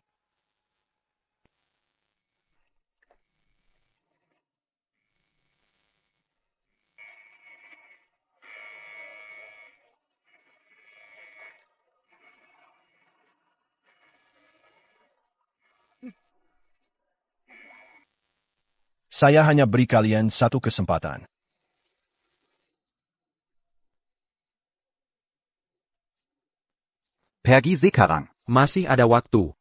Saya hanya beri kalian satu kesempatan. Pergi sekarang. Masih ada waktu.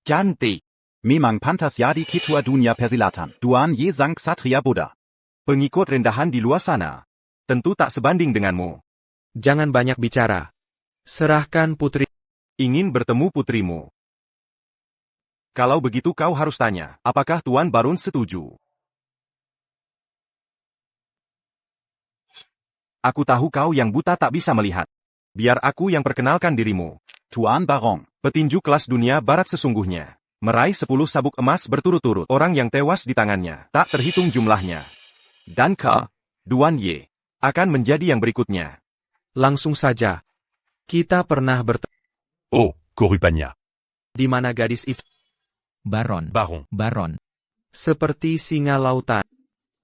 Cantik. Memang pantas jadi ketua dunia persilatan. Tuan Ye Sang Ksatria Buddha. Pengikut rendahan di luar sana. Tentu tak sebanding denganmu. Jangan banyak bicara. Serahkan putri. Ingin bertemu putrimu. Kalau begitu kau harus tanya, apakah Tuan Baron setuju? Aku tahu kau yang buta tak bisa melihat. Biar aku yang perkenalkan dirimu. Tuan Baron. Petinju kelas dunia barat sesungguhnya. Meraih 10 sabuk emas berturut-turut. Orang yang tewas di tangannya. Tak terhitung jumlahnya. Dan Duan Ye. Akan menjadi yang berikutnya. Langsung saja. Kita pernah bertemu. Oh, korupanya. Di mana gadis itu? Baron. Baron. Baron. Seperti singa lautan.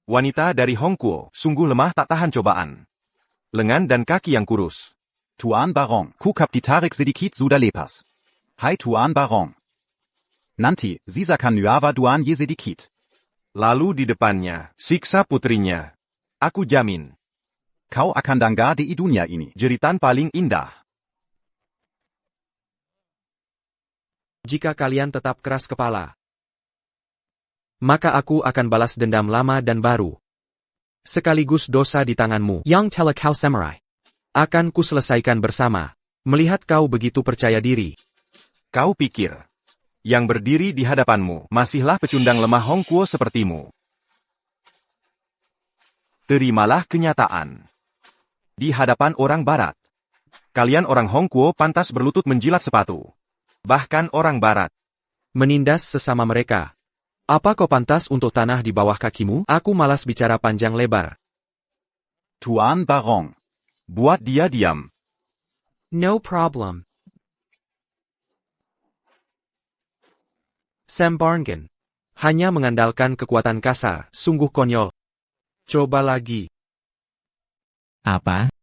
Wanita dari Hongkuo. Sungguh lemah tak tahan cobaan. Lengan dan kaki yang kurus. Tuan Baron. Kukap ditarik sedikit sudah lepas. Hai Tuan Baron. Nanti, sisakan Nuava Tuan Ye sedikit. Lalu di depannya, siksa putrinya. Aku jamin. Kau akan dangga di dunia ini. Jeritan paling indah. Jika kalian tetap keras kepala, maka aku akan balas dendam lama dan baru. Sekaligus dosa di tanganmu. Yang Telekau Samurai. Akan ku selesaikan bersama. Melihat kau begitu percaya diri. Kau pikir, yang berdiri di hadapanmu masihlah pecundang lemah Hongkuo sepertimu. Terimalah kenyataan. Di hadapan orang Barat, kalian orang Hongguo pantas berlutut menjilat sepatu. Bahkan orang Barat Menindas sesama mereka. Apa kau pantas untuk tanah di bawah kakimu? Aku malas bicara panjang lebar. Tuan Barong. buat dia diam. No problem. Sam Barngen. Hanya mengandalkan kekuatan kasar, sungguh konyol. Coba lagi. Apa?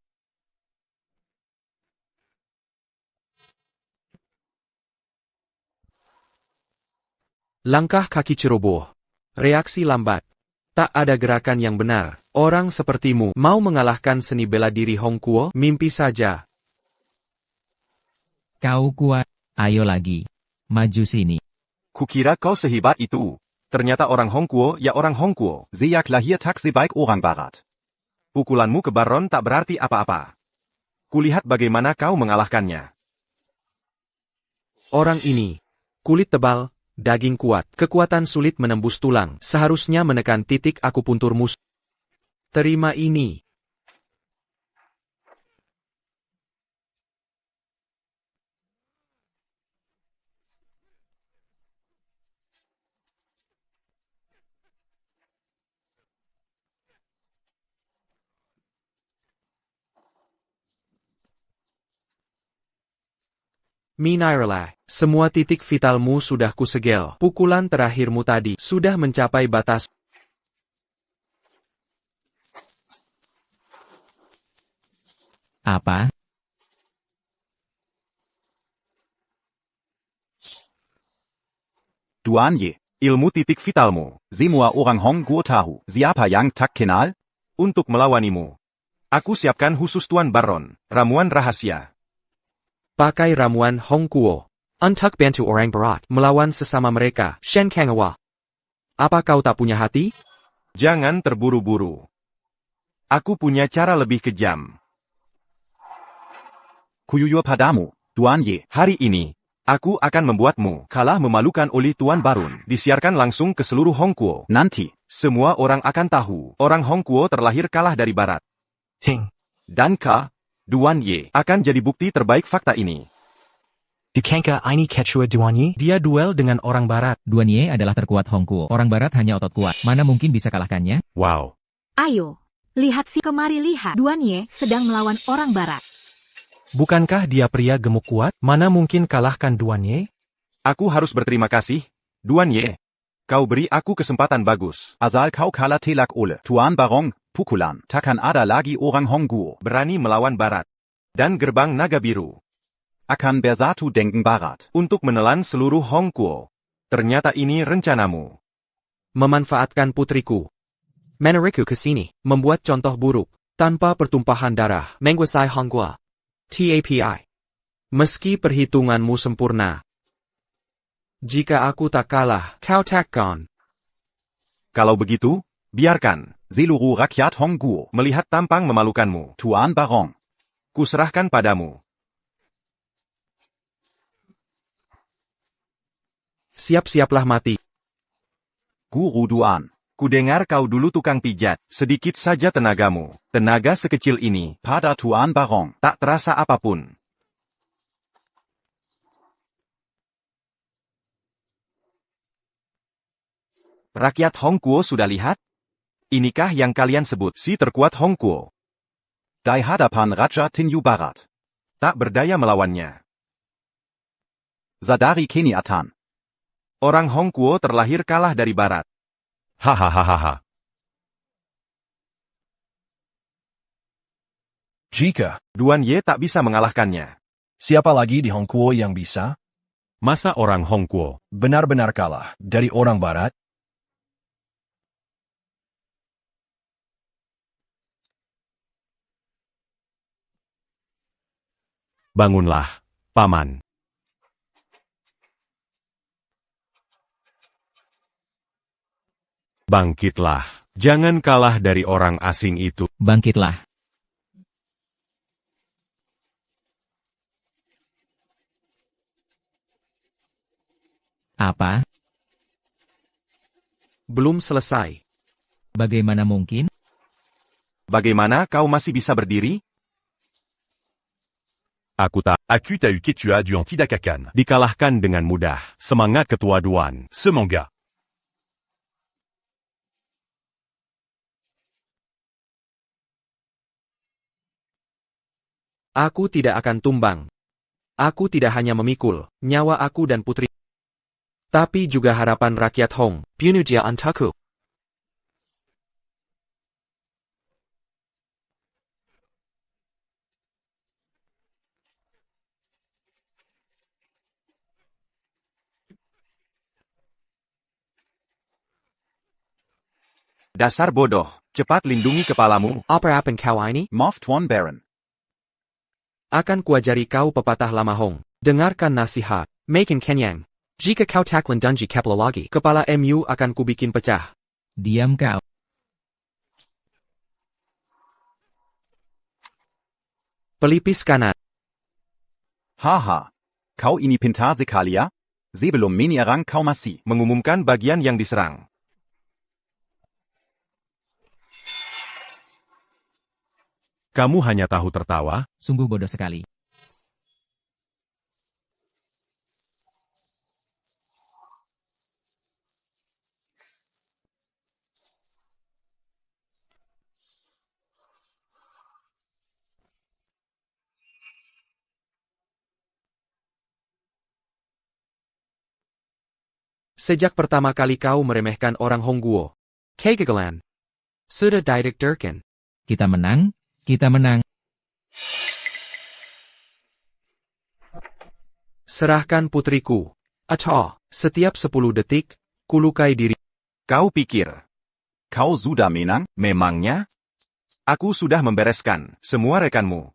Langkah kaki ceroboh. Reaksi lambat. Tak ada gerakan yang benar. Orang sepertimu mau mengalahkan seni bela diri Hongguo? Mimpi saja. Kau kuat. Ayo lagi. Maju sini. Kukira kau sehebat itu. Ternyata orang Hongguo ya orang Hongguo. Seja lahir tak sebaik orang Barat. Pukulanmu ke Baron tak berarti apa-apa. Kulihat bagaimana kau mengalahkannya. Orang ini. Kulit tebal, daging kuat, kekuatan sulit menembus tulang. Seharusnya menekan titik akupuntur musuh. Terima ini. Minairlah, semua titik vitalmu sudah kusegel. Pukulan terakhirmu tadi sudah mencapai batas. Apa? Duan Ye. Ilmu titik vitalmu. Semua orang Hongguo tahu. Siapa yang tak kenal? Untuk melawanimu. Aku siapkan khusus Tuan Baron. Ramuan rahasia. Pakai ramuan Hongguo. Untuk bantu orang Barat melawan sesama mereka. Shen Kangawa. Apa kau tak punya hati? Jangan terburu-buru. Aku punya cara lebih kejam. Kuyuyur padamu, Duan Ye. Hari ini, aku akan membuatmu kalah memalukan oleh Tuan Barun. Disiarkan langsung ke seluruh Hongguo. Nanti, Semua orang akan tahu, orang Hongguo terlahir kalah dari Barat. Ting. Dan Duan Ye akan jadi bukti terbaik fakta ini. Bukankah ini Quechua Duan Ye? Dia duel dengan orang Barat. Duan Ye adalah terkuat Hongguo. Orang Barat hanya otot kuat. Mana mungkin bisa kalahkannya? Wow. Ayo, lihat kemari lihat. Duan Ye sedang melawan orang Barat. Bukankah dia pria gemuk kuat? Mana mungkin kalahkan Duan Ye? Aku harus berterima kasih, Duan Ye. Kau beri aku kesempatan bagus. asal kau kalah telak ole. Tuan Barong, pukulan. Takkan ada lagi orang Hongguo. Berani melawan Barat. Dan gerbang naga biru. Akan bersatu dengen Barat. Untuk menelan seluruh Hongguo. Ternyata ini rencanamu. Memanfaatkan putriku. Menarikku ke sini, membuat contoh buruk, tanpa pertumpahan darah. Menguasai Hongguo. TAPI. Meski perhitunganmu sempurna. Jika aku tak kalah, kau takkan. Kalau begitu, biarkan. Seluruh rakyat Hongguo. Melihat tampang memalukanmu. Tuan Barong. Kuserahkan padamu. Siap-siaplah mati. Guru Duan. Kudengar kau dulu tukang pijat. Sedikit saja tenagamu. Tenaga sekecil ini. Pada Tuan Barong. Tak terasa apapun. Rakyat Hongguo sudah lihat? Inikah yang kalian sebut si terkuat Hongguo? Di hadapan Raja Tinyu Barat. Tak berdaya melawannya. Sadari Keniatan. Orang Hongguo terlahir kalah dari Barat. Hahaha. Jika, Duan Ye tak bisa mengalahkannya. siapa lagi di Hongguo yang bisa? Masa orang Hongguo? Benar-benar kalah dari orang Barat? Bangunlah, Paman. Bangkitlah. Jangan kalah dari orang asing itu. Bangkitlah. Apa? Belum selesai. Bagaimana mungkin? Bagaimana kau masih bisa berdiri? Aku t'a eu Ketua du Antidakakan. Dikalahkan dengan mudah. Semangat Ketua Duan. Semoga. Aku tidak akan tumbang. Aku tidak hanya memikul nyawa aku dan putri, tapi juga harapan rakyat Hong. Punuja antaku. Dasar bodoh, cepat lindungi kepalamu. Apa kau ini? Moff Tuan Baron. Akan kuajari kau pepatah lama Hong. Dengarkan nasihat. Makin kenyang. Jika kau taklan dunji kepala lagi, kepala MU akan kubikin pecah. Diam kau. Pelipis kanan. Haha. Kau ini pintar sekali ya? Sebelum menyerang kau masih Mengumumkan bagian yang diserang. Kamu hanya tahu tertawa? Sungguh bodoh sekali. Sejak pertama kali kau meremehkan orang Hongguo. Kegagalan. Sudah dideklarasikan. Kita menang, kita menang. Serahkan putriku. Atau, setiap 10 detik, kulukai diri. Kau pikir, kau sudah menang? memangnya? Aku sudah membereskan semua rekanmu.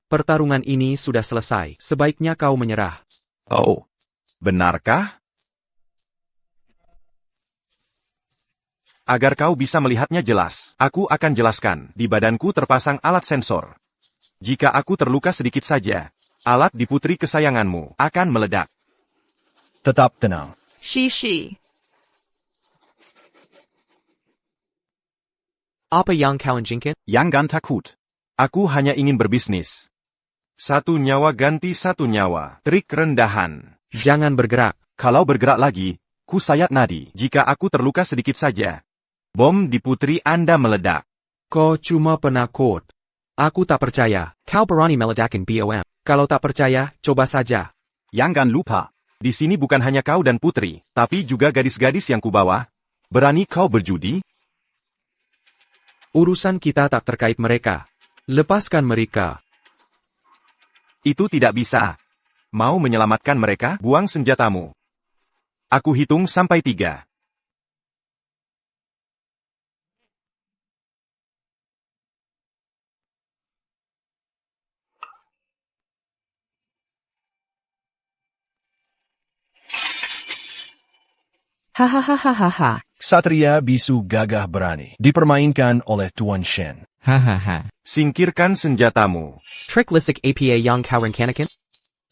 Pertarungan ini sudah selesai. Sebaiknya kau menyerah. Oh, Benarkah? Agar kau bisa melihatnya jelas, aku akan jelaskan. Di badanku terpasang alat sensor. Jika aku terluka sedikit saja, alat di putri kesayanganmu akan meledak. Tetap tenang. Shishi. Apa yang kau inginkan? jangan takut. Aku hanya ingin berbisnis. Satu nyawa ganti satu nyawa. Trik rendahan. Jangan bergerak. Kalau bergerak lagi, ku sayat nadi. Jika aku terluka sedikit saja, bom di putri Anda meledak. Kau cuma penakut. Aku tak percaya. Kau berani meledakin BOM. Kalau tak percaya, coba saja. Jangan lupa. Di sini bukan hanya kau dan putri, tapi juga gadis-gadis yang kubawa. Berani kau berjudi? Urusan kita tak terkait mereka. Lepaskan mereka. Itu tidak bisa. Mau menyelamatkan mereka, buang senjatamu. Aku hitung sampai 3. Hahaha. Ksatria bisu gagah berani. Dipermainkan oleh Tuan Shen. Hahaha. Singkirkan senjatamu. Trick lisik APA yang kau rencanakan?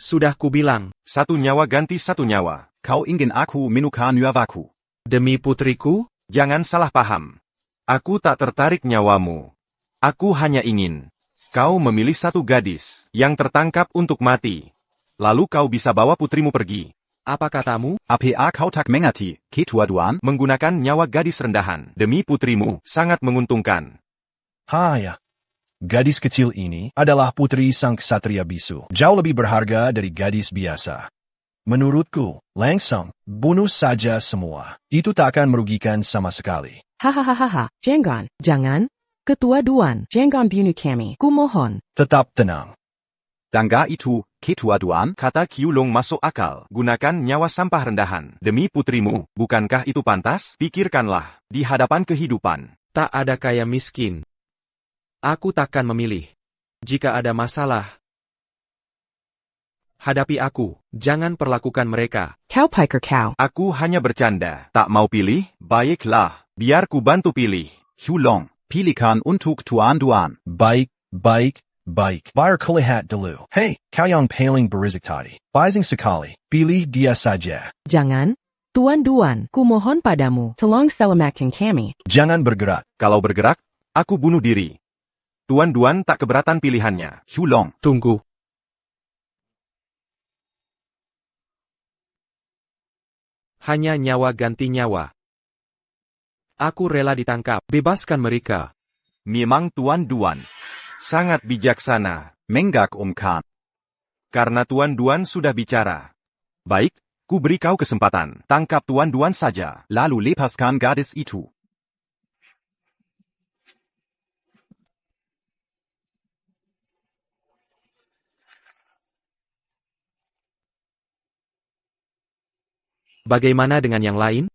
Sudah kubilang. Satu nyawa ganti satu nyawa. Kau ingin aku menukar nyawaku? Demi putriku? Jangan salah paham. Aku tak tertarik nyawamu. Aku hanya ingin kau memilih satu gadis yang tertangkap untuk mati. Lalu kau bisa bawa putrimu pergi. Apa katamu? APA kau tak mengerti, Ketua Duan? Menggunakan nyawa gadis rendahan demi putrimu sangat menguntungkan. Haya. Gadis kecil ini adalah putri sang ksatria bisu. Jauh lebih berharga dari gadis biasa. Menurutku, langsung, bunuh saja semua. Itu tak akan merugikan sama sekali. Hahaha. Jangan. Ketua Duan, jangan bunuh kami. Kumohon. Tetap tenang. Dangga itu, Ketua Duan? Kata Qiulong masuk akal. Gunakan nyawa sampah rendahan demi putrimu. Bukankah itu pantas? Pikirkanlah, di hadapan kehidupan. Tak ada kaya miskin. Aku takkan memilih. Jika ada masalah, hadapi aku. Jangan perlakukan mereka. Kau pikir kau. Aku hanya bercanda. Tak mau pilih? Baiklah, biar ku bantu pilih. Qiulong, pilihkan untuk Tuan Duan. Baik. Bayar kulihat dulu. Hey, kau yang paling berisik tadi. Bising sekali. Pilih dia saja. Jangan. Tuan Duan, kumohon padamu. Tolong selamatkan kami. Jangan bergerak. Kalau bergerak, Aku bunuh diri. Tuan Duan tak keberatan pilihannya. Hulong. Tunggu. Hanya nyawa ganti nyawa. Aku rela ditangkap. Bebaskan mereka. Memang Tuan Duan sangat bijaksana. Menggak Khan. Karena Tuan Duan sudah bicara. Baik, ku beri kau kesempatan. Tangkap Tuan Duan saja. Lalu lepaskan gadis itu. Bagaimana dengan yang lain?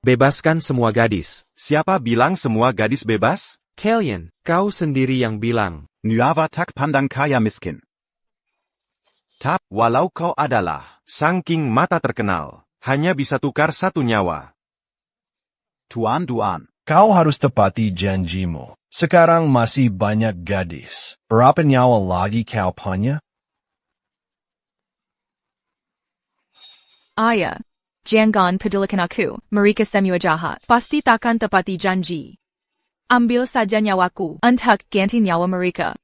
Bebaskan semua gadis. Siapa bilang semua gadis bebas? Kalian, kau sendiri yang bilang. Nyuava tak pandang kaya miskin. Walau kau adalah sang king mata terkenal, hanya bisa tukar satu nyawa. Tuan Duan. Kau harus tepati janjimu. Sekarang masih banyak gadis. Berapa nyawa lagi kau punya? Ayah. Jangan pedulikan aku, mereka semua jahat. Pasti takkan tepati janji. Ambil saja nyawaku, untuk ganti nyawa mereka.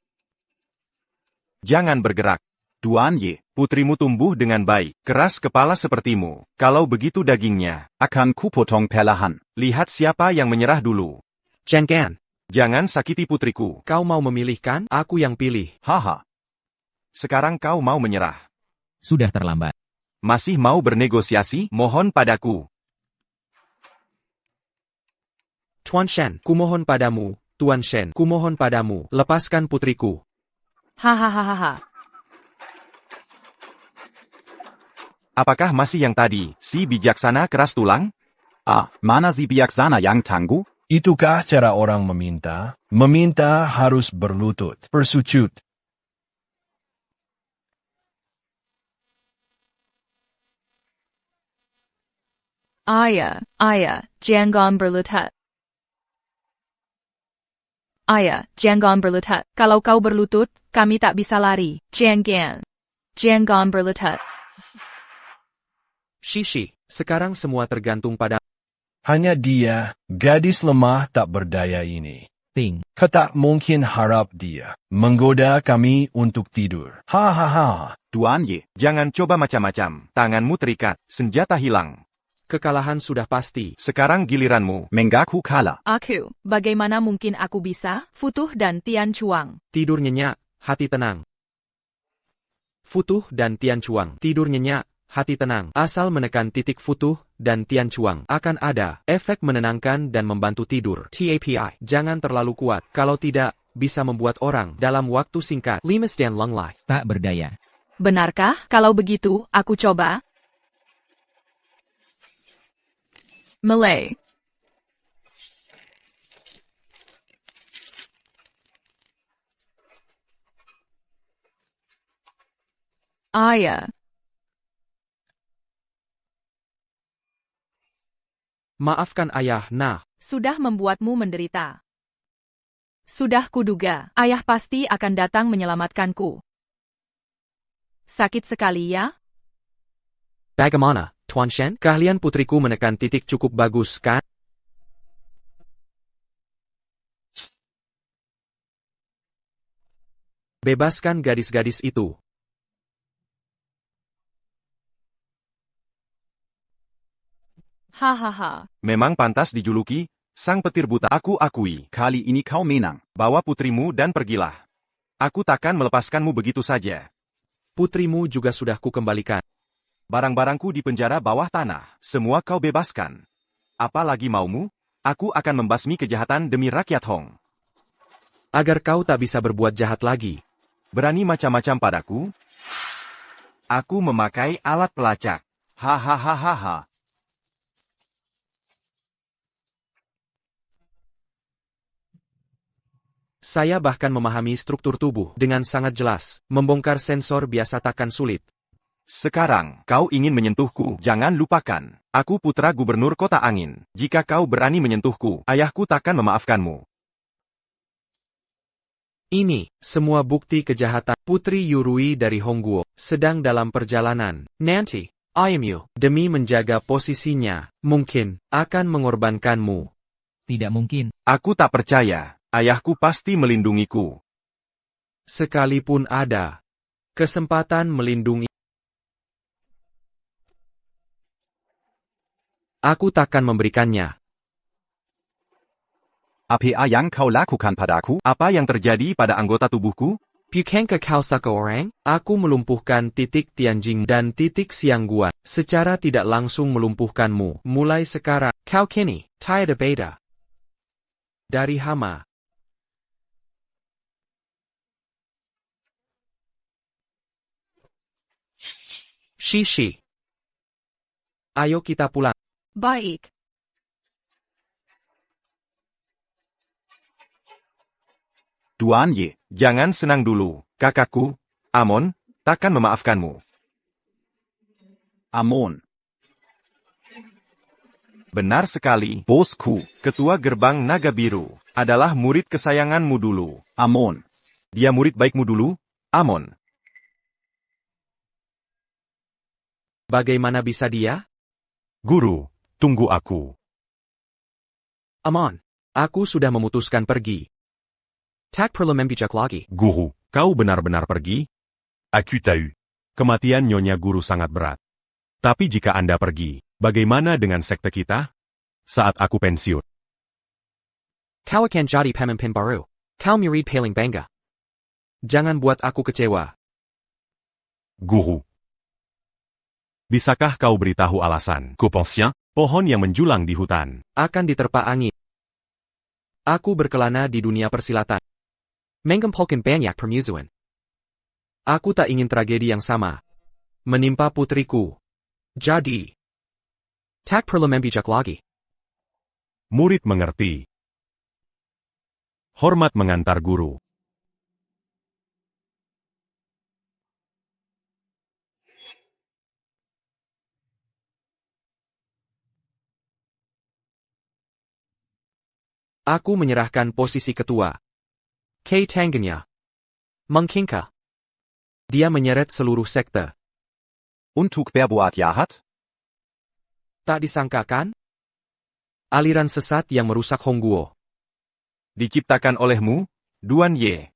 Jangan bergerak. Duan Ye. Putrimu tumbuh dengan baik, keras kepala sepertimu. Kalau begitu dagingnya, Akan kupotong perlahan. lihat siapa yang menyerah dulu. Jangan. Jangan sakiti putriku. Kau mau memilihkan, aku yang pilih. Haha. Sekarang kau mau menyerah. Sudah terlambat. Masih mau bernegosiasi? Mohon padaku. Tuan Shen, kumohon padamu. Tuan Shen, kumohon padamu. Lepaskan putriku. Hahaha. Apakah masih yang tadi, si bijaksana keras tulang? Mana si bijaksana yang tangguh? Itukah cara orang meminta? Meminta harus berlutut, bersujud. Ayah, jangan berlutut. Ayah, jangan berlutut. Kalau kau berlutut, kami tak bisa lari. Jangan berlutut. Shishi, sekarang semua tergantung pada... Hanya dia, gadis lemah tak berdaya ini. Ting. Kau tak mungkin harap dia menggoda kami untuk tidur. Hahaha. Duan Ye. Jangan coba macam-macam. Tanganmu terikat, senjata hilang. Kekalahan sudah pasti. Sekarang giliranmu. Mengaku kalah. Aku, bagaimana mungkin aku bisa? Futuh dan Tian Chuang. Tidur nyenyak, hati tenang. Futuh dan Tian Chuang. Tidur nyenyak, hati tenang. Asal menekan titik Futuh dan Tian Chuang, akan ada efek menenangkan dan membantu tidur. TAPI. Jangan terlalu kuat. Kalau tidak, bisa membuat orang dalam waktu singkat limas dan lenglai. Tak berdaya. Benarkah? Kalau begitu, aku coba. Malay. Ayah. Maafkan ayah, nah. Sudah membuatmu menderita. Sudah kuduga, ayah pasti akan datang menyelamatkanku. Sakit sekali ya? Bagaimana, Tuan Shen? Keahlian putriku menekan titik cukup bagus, kan? Bebaskan gadis-gadis itu. Hahaha. Memang pantas dijuluki, sang petir buta. Aku akui. Kali ini kau menang. Bawa putrimu dan pergilah. Aku takkan melepaskanmu begitu saja. Putrimu juga sudah kukembalikan. Barang-barangku di penjara bawah tanah. Semua kau bebaskan. Apa lagi maumu? Aku akan membasmi kejahatan demi rakyat Hong. Agar kau tak bisa berbuat jahat lagi. Berani macam-macam padaku? Aku memakai alat pelacak. Hahaha. Saya bahkan memahami struktur tubuh dengan sangat jelas. Membongkar sensor biasa takkan sulit. Sekarang, kau ingin menyentuhku. Jangan lupakan, aku putra gubernur kota angin. Jika kau berani menyentuhku, ayahku takkan memaafkanmu. Ini, semua bukti kejahatan. Putri Yurui dari Hongguo, sedang dalam perjalanan. Nanti, IMU, demi menjaga posisinya, mungkin, akan mengorbankanmu. Tidak mungkin. Aku tak percaya. Ayahku pasti melindungiku. Sekalipun ada kesempatan melindungi, aku takkan memberikannya. Apa yang kau lakukan padaku? Apa yang terjadi pada anggota tubuhku? Bukankah kau seseorang? Aku melumpuhkan titik Tianjing dan titik Xiangguan secara tidak langsung melumpuhkanmu. Mulai sekarang, kau kini tiada beda dari hama. Shishi. Ayo kita pulang. Baik. Duan Ye. Jangan senang dulu, kakakku. Amon takkan memaafkanmu. Amon. Benar sekali. Bosku. Ketua Gerbang Naga Biru adalah murid kesayanganmu dulu. Amon. Dia murid baikmu dulu, Amon. Bagaimana bisa dia? Guru, tunggu aku. Amon, aku sudah memutuskan pergi. Tak perlu membijak lagi. Guru, kau benar-benar pergi? Aku tahu. Kematian Nyonya Guru sangat berat. Tapi jika Anda pergi, bagaimana dengan sekte kita? Saat aku pensiun. Kau akan jadi pemimpin baru. Kau murid paling bangga. Jangan buat aku kecewa. Guru. Bisakah kau beritahu alasan? Kuponsnya, pohon yang menjulang di hutan. Akan diterpa angin. Aku berkelana di dunia persilatan. Mengumpulkan banyak permusuhan. Aku tak ingin tragedi yang sama menimpa putriku. Jadi, tak perlu membijak lagi. Murid mengerti. Hormat mengantar guru. Aku menyerahkan posisi ketua. Kei tangannya mengkingkah. Dia menyeret seluruh sekte. Untuk berbuat jahat? Tak disangkakan? Aliran sesat yang merusak Hongguo. Diciptakan olehmu, Duan Ye.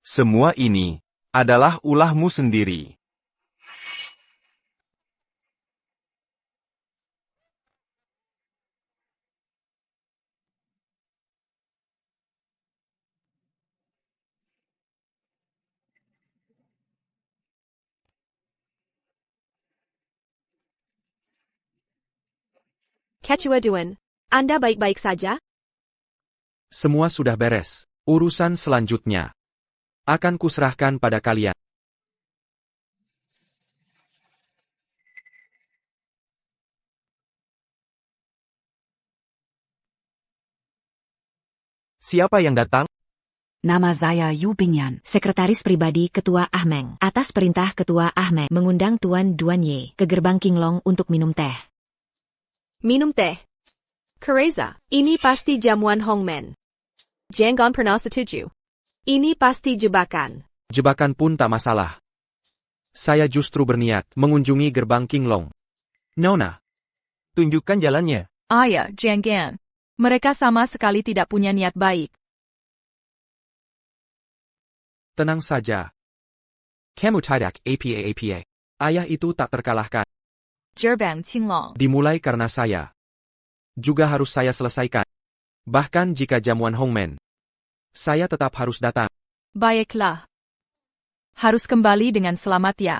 Semua ini adalah ulahmu sendiri. Ketua Duan, Anda baik-baik saja? Semua sudah beres. Urusan selanjutnya akan kuserahkan pada kalian. Siapa yang datang? Nama saya Yu Bingyan, sekretaris pribadi Ketua Ahmeng. Atas perintah Ketua Ahmeng mengundang Tuan Duan Ye ke gerbang Qinglong untuk minum teh. Minum teh. Kereza, ini pasti jamuan Hongmen. Jangan pernah setuju. Ini pasti jebakan. Jebakan pun tak masalah. Saya justru berniat mengunjungi gerbang Qinglong. Nona, Tunjukkan jalannya. Ayah, jangan. Mereka sama sekali tidak punya niat baik. tenang saja. Kamu tidak apa-apa. Ayah itu tak terkalahkan. Gerbang Qinglong. Dimulai karena saya. Juga harus saya selesaikan. Bahkan jika jamuan Hongmen, saya tetap harus datang. Baiklah. Harus kembali dengan selamat ya.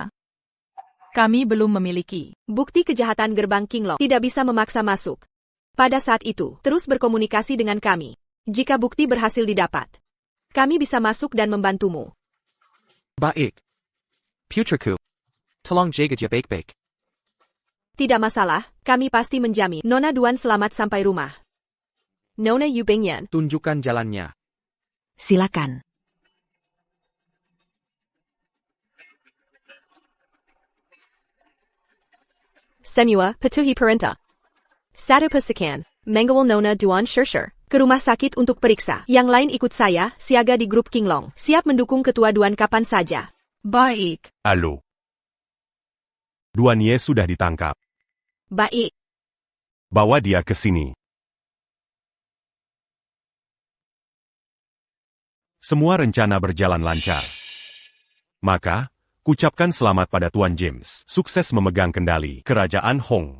Kami belum memiliki Bukti kejahatan gerbang Qinglong tidak bisa memaksa masuk. Pada saat itu, terus berkomunikasi dengan kami. Jika bukti berhasil didapat, kami bisa masuk dan membantumu. Baik. Putriku. Tolong jaga dia baik-baik. Tidak masalah, kami pasti menjamin Nona Duan selamat sampai rumah. Nona Yu Bingyan. Tunjukkan jalannya. Silakan. Semua patuhi perintah. Satu pasukan, mengawal Nona Duan Shershur ke rumah sakit untuk periksa. Yang lain ikut saya, siaga di grup Qinglong. Siap mendukung Ketua Duan kapan saja. baik. Halo. Duan Ye sudah ditangkap. Baik. Bawa dia ke sini. Semua rencana berjalan lancar. Maka, kucapkan selamat pada Tuan James. Sukses memegang kendali Kerajaan Hong.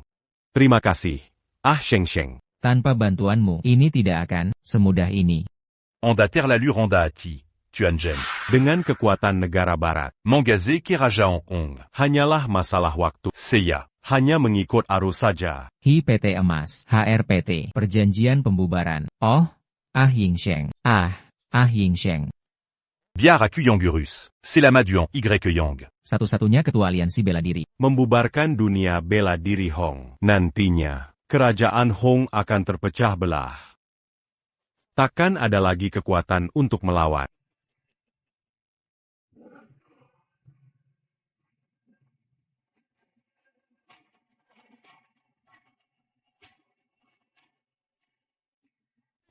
Terima kasih, Sheng Sheng. Tanpa bantuanmu, ini tidak akan semudah ini. Anda terlalu rendah hati, Tuan James. Dengan kekuatan negara barat, Menggaze Kerajaan Hong. Hanyalah masalah waktu. Saya hanya mengikut arus saja. Hi PT Emas, HRPT, Perjanjian Pembubaran. Oh, Ying Sheng. Ying Sheng. Biar aku yang gurus. C'est la maduan Y Yang. Satu-satunya ketua aliansi bela diri. Membubarkan dunia bela diri Hong. Nantinya, Kerajaan Hong akan terpecah belah. Takkan ada lagi kekuatan untuk melawan.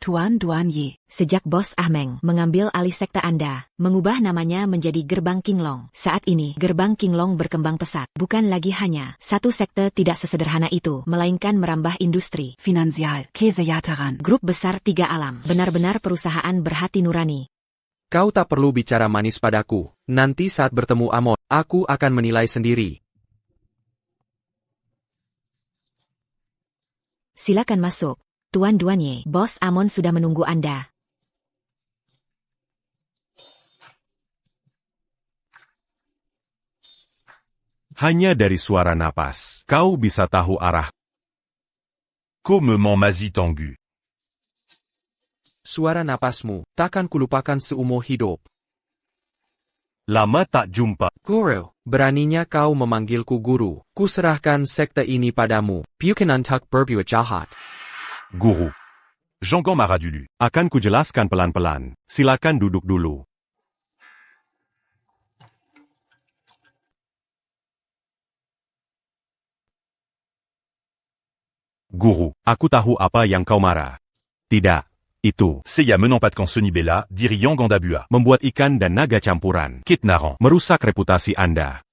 Tuan Duanye, sejak Bos Ahmeng mengambil alih sekte Anda, mengubah namanya menjadi Gerbang Qinglong. Saat ini, Gerbang Qinglong berkembang pesat. Bukan lagi hanya satu sekte tidak sesederhana itu, melainkan merambah industri, finansial, kesejahteraan, grup besar 3 alam. Benar-benar perusahaan berhati nurani. Kau tak perlu bicara manis padaku. Nanti saat bertemu Amon, aku akan menilai sendiri. Silakan masuk. Tuan Duanye, Bos Amon sudah menunggu Anda. Hanya dari suara napas, kau bisa tahu arah. Comme Mazi Tanggu. Suara napasmu, takkan kulupakan seumur hidup. Lama tak jumpa. Guru, beraninya kau memanggilku guru. Kuserahkan sekte ini padamu. Bukan untuk berbuat jahat. Guru. Jonggon marah dulu. Akan kujelaskan pelan-pelan. Silakan duduk dulu. Guru, aku tahu apa yang kau marah. Tidak, itu. Saya menempatkan Seni Bela, diri Yang Gandabua. Membuat ikan dan naga campuran. Kitnaran. Merusak reputasi Anda.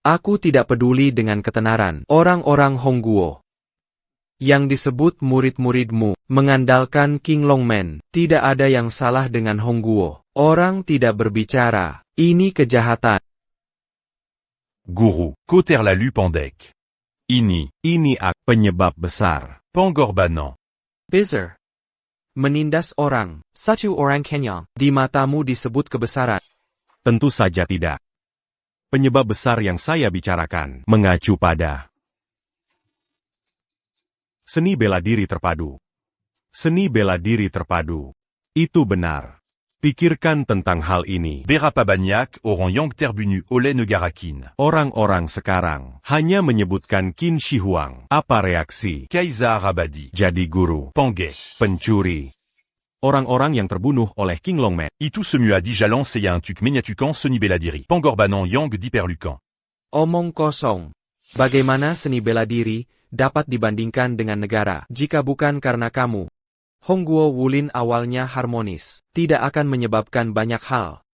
Aku tidak peduli dengan ketenaran orang-orang Hongguo. Yang disebut murid-muridmu, mengandalkan Qinglong Men. Tidak ada yang salah dengan Hongguo. Orang tidak berbicara. Ini kejahatan. Guru, kau terlalu pendek. Ini penyebab besar. Pengorbanan. Bizar. Menindas orang. Satu orang kenyang. Di matamu disebut kebesaran. Tentu saja tidak. Penyebab besar yang saya bicarakan mengacu pada seni bela diri terpadu. Seni bela diri terpadu. Itu benar. Pikirkan tentang hal ini. Berapa banyak orang yang terbunuh oleh negara Qin? Orang-orang sekarang hanya menyebutkan Qin Shi Huang. Apa reaksi? Kaisar Abadi. Jadi guru. Pengge. Pencuri. Orang-orang yang terbunuh oleh Qinglong Men. Itu semua di jalan saya untuk menyatukan seni bela diri. Pengorbanan yang diperlukan. Omong kosong. Bagaimana seni bela diri dapat dibandingkan dengan negara jika bukan karena kamu? Hongguo Wulin awalnya harmonis, tidak akan menyebabkan banyak hal.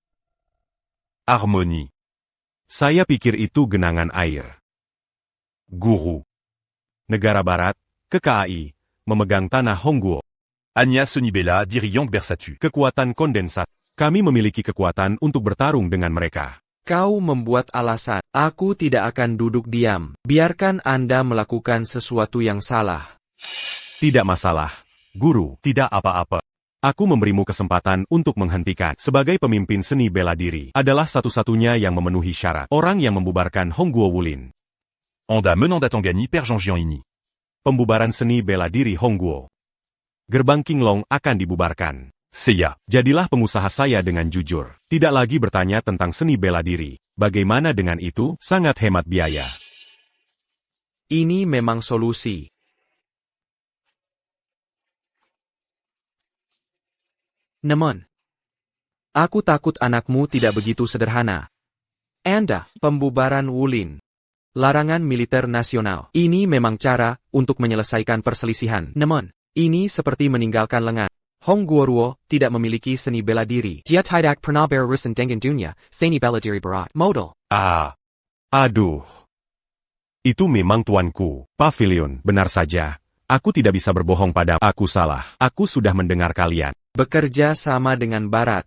Harmoni. Saya pikir itu genangan air. Guru. Negara Barat, KKI, memegang tanah Hongguo. Hanya seni bela diri yang bersatu. Kekuatan kondensat. Kami memiliki kekuatan untuk bertarung dengan mereka. Kau membuat alasan. Aku tidak akan duduk diam. Biarkan Anda melakukan sesuatu yang salah. Tidak masalah. Guru, tidak apa-apa. Aku memberimu kesempatan untuk menghentikan. Sebagai pemimpin seni bela diri, adalah satu-satunya yang memenuhi syarat. Orang yang membubarkan Hongguo Wulin. Anda menandatangani perjanjian ini. Pembubaran seni bela diri Hongguo. Gerbang Qinglong akan dibubarkan. Saya, jadilah pengusaha saya dengan jujur. Tidak lagi bertanya tentang seni bela diri. Bagaimana dengan itu? Sangat hemat biaya. Ini memang solusi. Namun, aku takut anakmu tidak begitu sederhana. Anda, pembubaran Wulin. Larangan militer nasional. Ini memang cara untuk menyelesaikan perselisihan. Namun, ini seperti meninggalkan lengan. Hongguo Ruo tidak memiliki seni bela diri. Dia tidak pernah berurusan dengan dunia seni bela diri berat. Modal. Aduh. Itu memang tuanku. Pavilion, benar saja. Aku tidak bisa berbohong pada aku salah. Aku sudah mendengar kalian. bekerja sama dengan Barat.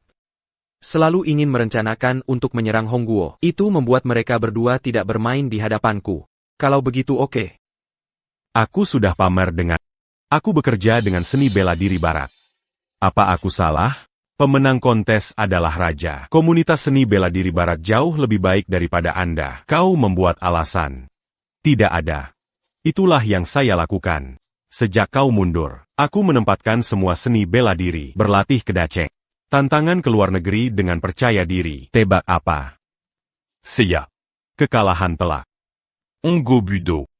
Selalu ingin merencanakan untuk menyerang Hongguo. Itu membuat mereka berdua tidak bermain di hadapanku. Kalau begitu oke. Aku sudah pamer dengan... Aku bekerja dengan seni bela diri Barat. Apa aku salah? Pemenang kontes adalah raja. Komunitas seni bela diri Barat jauh lebih baik daripada Anda. Kau membuat alasan. Tidak ada. Itulah yang saya lakukan. Sejak kau mundur, aku menempatkan semua seni bela diri berlatih ke Daceng. Tantangan ke luar negeri dengan percaya diri. Tebak apa? Siap. Kekalahan telak. Onggo Budo.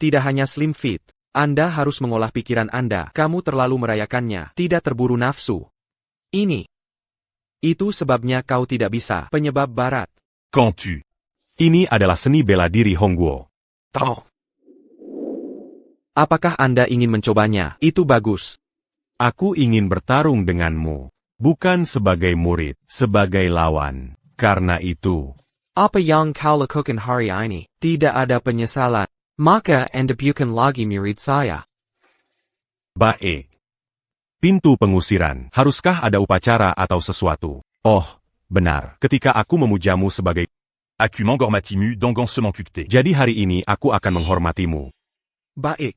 Tidak hanya slim fit. Anda harus mengolah pikiran Anda. Kamu terlalu merayakannya. Tidak terburu nafsu. Ini. Itu sebabnya kau tidak bisa. Penyebab Barat. Quand tu. Ini adalah seni bela diri Hongguo. Tahu. Apakah Anda ingin mencobanya? Itu bagus. Aku ingin bertarung denganmu. Bukan sebagai murid, sebagai lawan. Karena itu. Apa yang kau lakukan hari ini? Tidak ada penyesalan. Maka Anda bukan lagi murid saya. Baik. Pintu pengusiran. Haruskah ada upacara atau sesuatu? Oh, benar. Ketika aku memujamu sebagai... Aku menghormatimu dengan semantukte. Jadi hari ini aku akan menghormatimu. Baik.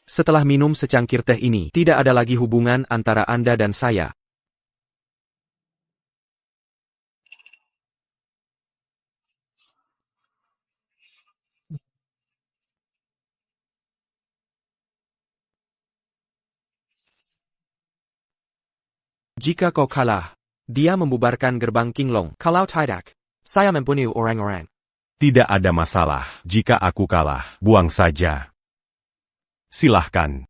Setelah minum secangkir teh ini, tidak ada lagi hubungan antara Anda dan saya. Jika kau kalah, dia membubarkan gerbang Qinglong. Kalau tidak, saya membunuh orang-orang. Tidak ada masalah. Jika aku kalah, buang saja. Silahkan.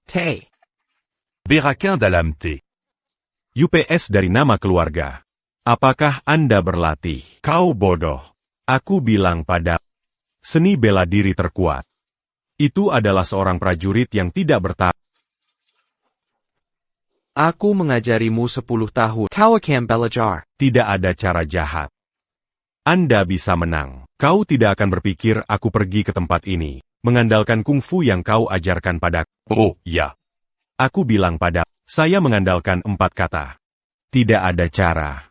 Teh. Berakin dalam teh. UPS dari nama keluarga. Apakah Anda berlatih? Kau bodoh. Aku bilang pada seni bela diri terkuat. Itu adalah seorang prajurit yang tidak bertahan. Aku mengajarimu 10 tahun. Kau akan belajar. Tidak ada cara jahat. Anda bisa menang. Kau tidak akan berpikir aku pergi ke tempat ini, mengandalkan kungfu yang kau ajarkan pada... Oh, ya. Aku bilang pada... Saya mengandalkan 4 kata. Tidak ada cara.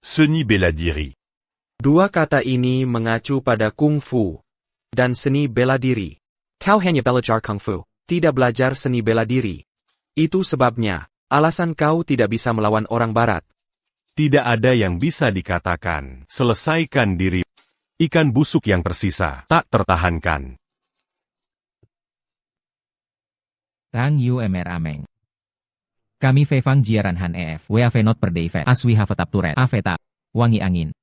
Seni bela diri. 2 kata ini mengacu pada kungfu dan seni bela diri. Kau hanya belajar kungfu, tidak belajar seni bela diri. Itu sebabnya, alasan kau tidak bisa melawan orang Barat. Tidak ada yang bisa dikatakan. Selesaikan diri. Ikan busuk yang tersisa, tak tertahankan. Tang UMR Ameng. Kami Fevang Jiaran Han EF. WAV not per day Aswi Havetap Turet. Aveta. Wangi angin.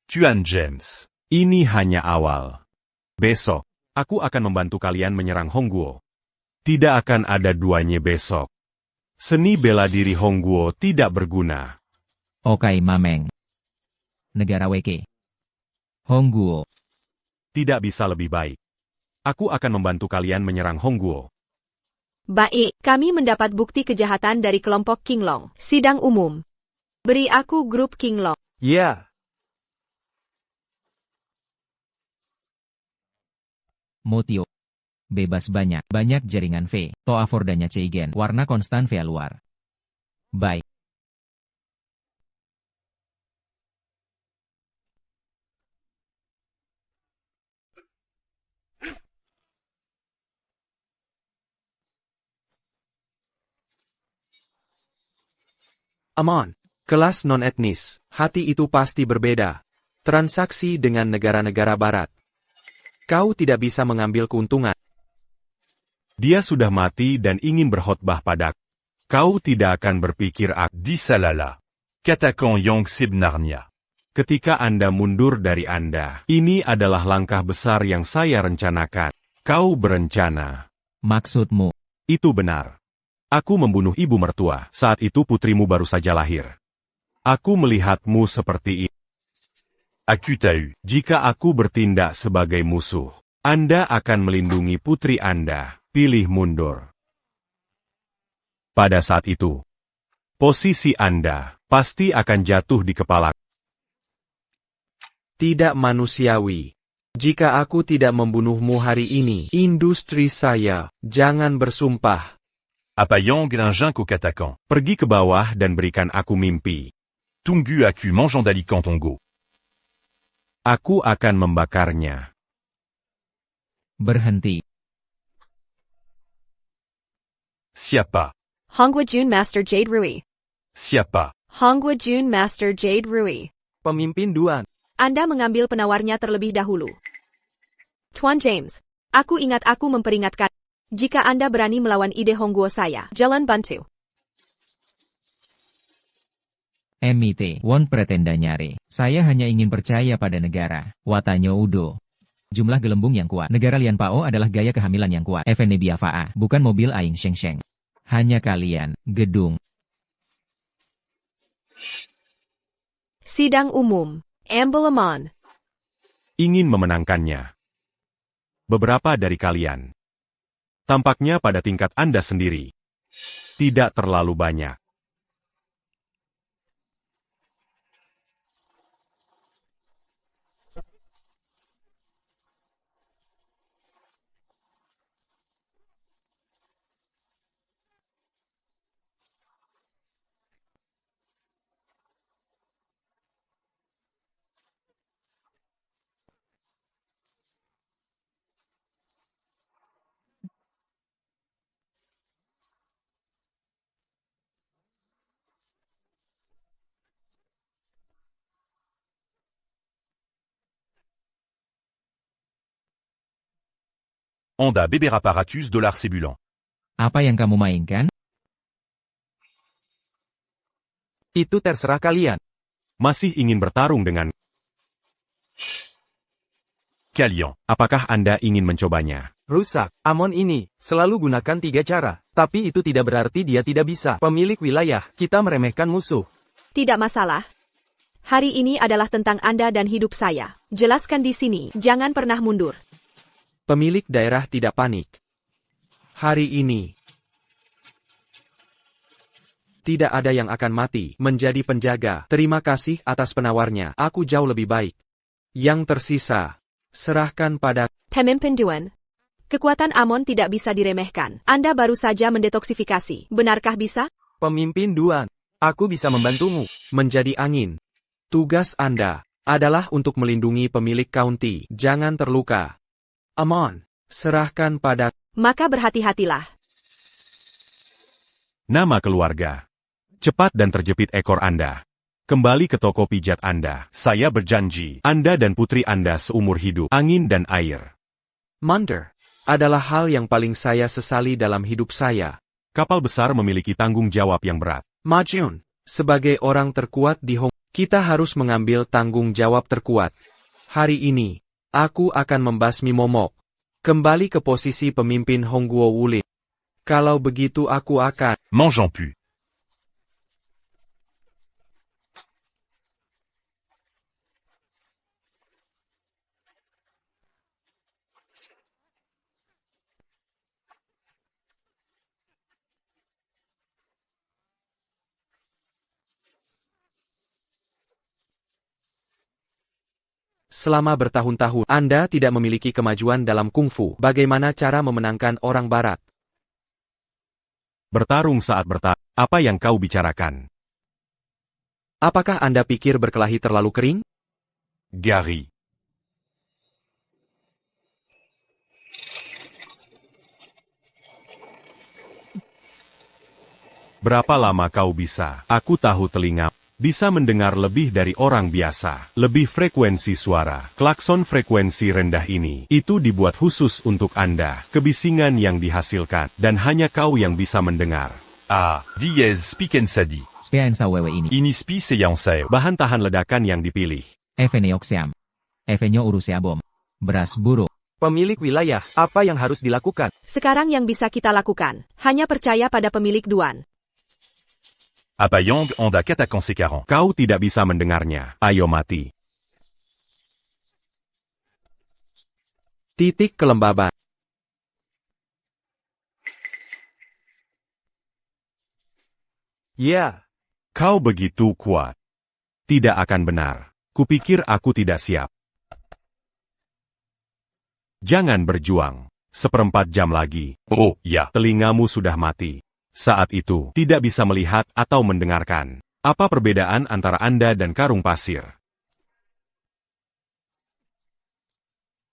Tuan James. Ini hanya awal. Besok, aku akan membantu kalian menyerang Hongguo. Tidak akan ada duanya besok. Seni bela diri Hongguo tidak berguna. Okai Mameng. Negara WK. Hongguo. Tidak bisa lebih baik. Aku akan membantu kalian menyerang Hongguo. Baik, kami mendapat bukti kejahatan dari kelompok Qinglong. Sidang umum. Beri aku grup Qinglong. Ya. Motio. Bebas banyak jaringan V. Toa Fordanya Ceigen. Warna konstan V luar. Baik. Aman. Kelas non-etnis. Hati itu pasti berbeda. Transaksi dengan negara-negara Barat. Kau tidak bisa mengambil keuntungan. Dia sudah mati dan ingin berkhotbah padaku. Kau tidak akan berpikir Disalala. Katakan yang sebenarnya. Ketika Anda mundur dari Anda, ini adalah langkah besar yang saya rencanakan. Kau berencana. Maksudmu? Itu benar. Aku membunuh ibu mertua. Saat itu putrimu baru saja lahir. Aku melihatmu seperti ini. Aku tahu. Jika aku bertindak sebagai musuh, Anda akan melindungi putri Anda. Pilih mundur. Pada saat itu, posisi Anda pasti akan jatuh di kepala. Tidak manusiawi. Jika aku tidak membunuhmu hari ini, industri saya, jangan bersumpah. Apayang Gringin Kokatakan. Pergi ke bawah dan berikan aku mimpi. Tungu Aku Mangeant d'Alican Tongo. Aku akan membakarnya. Berhenti. Siapa? Hongwa Jun Master Jade Rui. Siapa? Hongwa Jun Master Jade Rui. Pemimpin Duan. Anda mengambil penawarnya terlebih dahulu. Tuan James, aku ingat aku memperingatkan. Jika Anda berani melawan ide Hongguo saya, jalan bantu. MIT, Won pretenda nyari. Saya hanya ingin percaya pada negara. Watanyo Udo. Jumlah gelembung yang kuat. Negara Lian Pao adalah gaya kehamilan yang kuat. FNB Biafaa, bukan mobil Aing Sheng Sheng. Hanya kalian, gedung. Sidang umum. Ambalaman. Ingin memenangkannya. Beberapa dari kalian. Tampaknya pada tingkat Anda sendiri. Tidak terlalu banyak. Anda Beberapparatus $. Cebulan. Apa yang kamu mainkan? Itu terserah kalian. Masih ingin bertarung dengan... Kalian. Apakah Anda ingin mencobanya? Rusak. Amon ini selalu gunakan 3 cara. Tapi itu tidak berarti dia tidak bisa. Pemilik wilayah, kita meremehkan musuh. Tidak masalah. Hari ini adalah tentang Anda dan hidup saya. Jelaskan di sini, jangan pernah mundur. Pemilik daerah tidak panik. Hari ini, tidak ada yang akan mati menjadi penjaga. Terima kasih atas penawarnya. Aku jauh lebih baik. Yang tersisa, serahkan pada Pemimpin Duan. Kekuatan Amon tidak bisa diremehkan. Anda baru saja mendetoksifikasi. Benarkah bisa? Pemimpin Duan, aku bisa membantumu. menjadi angin. Tugas Anda adalah untuk melindungi pemilik county. Jangan terluka. Amon, serahkan pada... Maka berhati-hatilah. Nama keluarga. Cepat dan terjepit ekor Anda. Kembali ke toko pijat Anda. Saya berjanji, Anda dan putri Anda seumur hidup, angin dan air. Munder, adalah hal yang paling saya sesali dalam hidup saya. Kapal besar memiliki tanggung jawab yang berat. Majun, sebagai orang terkuat di Hong, kita harus mengambil tanggung jawab terkuat. Hari ini, aku akan membasmi momok. Kembali ke posisi pemimpin Hongguo Wulin. Kalau begitu aku akan... Mangeant pu. Selama bertahun-tahun, Anda tidak memiliki kemajuan dalam kungfu. Bagaimana cara memenangkan orang barat? Bertarung saat bertarung. Apa yang kau bicarakan? Apakah Anda pikir berkelahi terlalu kering? Gary. Berapa lama kau bisa? Aku tahu telinga. Bisa mendengar lebih dari orang biasa. Lebih frekuensi suara. Klakson frekuensi rendah ini. Itu dibuat khusus untuk Anda. Kebisingan yang dihasilkan. Dan hanya kau yang bisa mendengar. Ah, dièse Spikensadi. Spiaensa wewe ini. Inispi Seyanseo. Bahan tahan ledakan yang dipilih. Eveneoxiam. Evenyo urusia bom. Beras buruk. Pemilik wilayah, apa yang harus dilakukan? Sekarang yang bisa kita lakukan, hanya percaya pada pemilik Duan. Apayang Anda Katakan Sekaran. Kau tidak bisa mendengarnya. Ayo mati. Titik kelembaban. Ya, Kau begitu kuat. Tidak akan benar. Kupikir aku tidak siap. Jangan berjuang. 1/4 jam lagi. Oh, ya. Telingamu sudah mati. Saat itu, tidak bisa melihat atau mendengarkan. Apa perbedaan antara Anda dan karung pasir?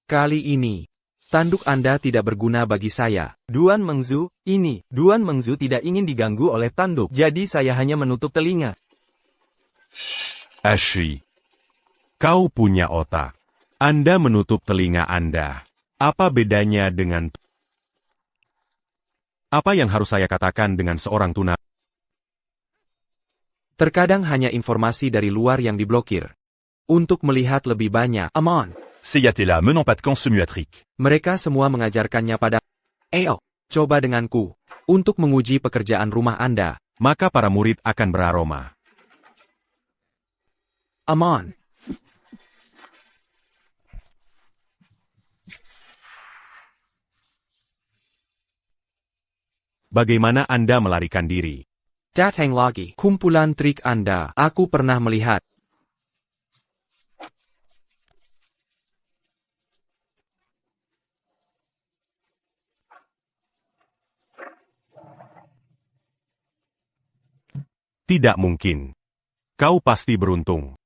Kali ini, tanduk Anda tidak berguna bagi saya. Duan Mengzu, Duan Mengzu tidak ingin diganggu oleh tanduk, jadi saya hanya menutup telinga. Ashi. Kau punya otak. Anda menutup telinga Anda. Apa bedanya dengan... Apa yang harus saya katakan dengan seorang tuna? Terkadang hanya informasi dari luar yang diblokir. Untuk melihat lebih banyak, Amon. Seyatella menant pas de camp semuatrique. Mereka semua mengajarkannya pada... coba denganku. Untuk menguji pekerjaan rumah Anda. Maka para murid akan beraroma. Amon. Bagaimana Anda melarikan diri? Datang lagi. Kumpulan trik Anda. Aku pernah melihat. Tidak mungkin. Kau pasti beruntung.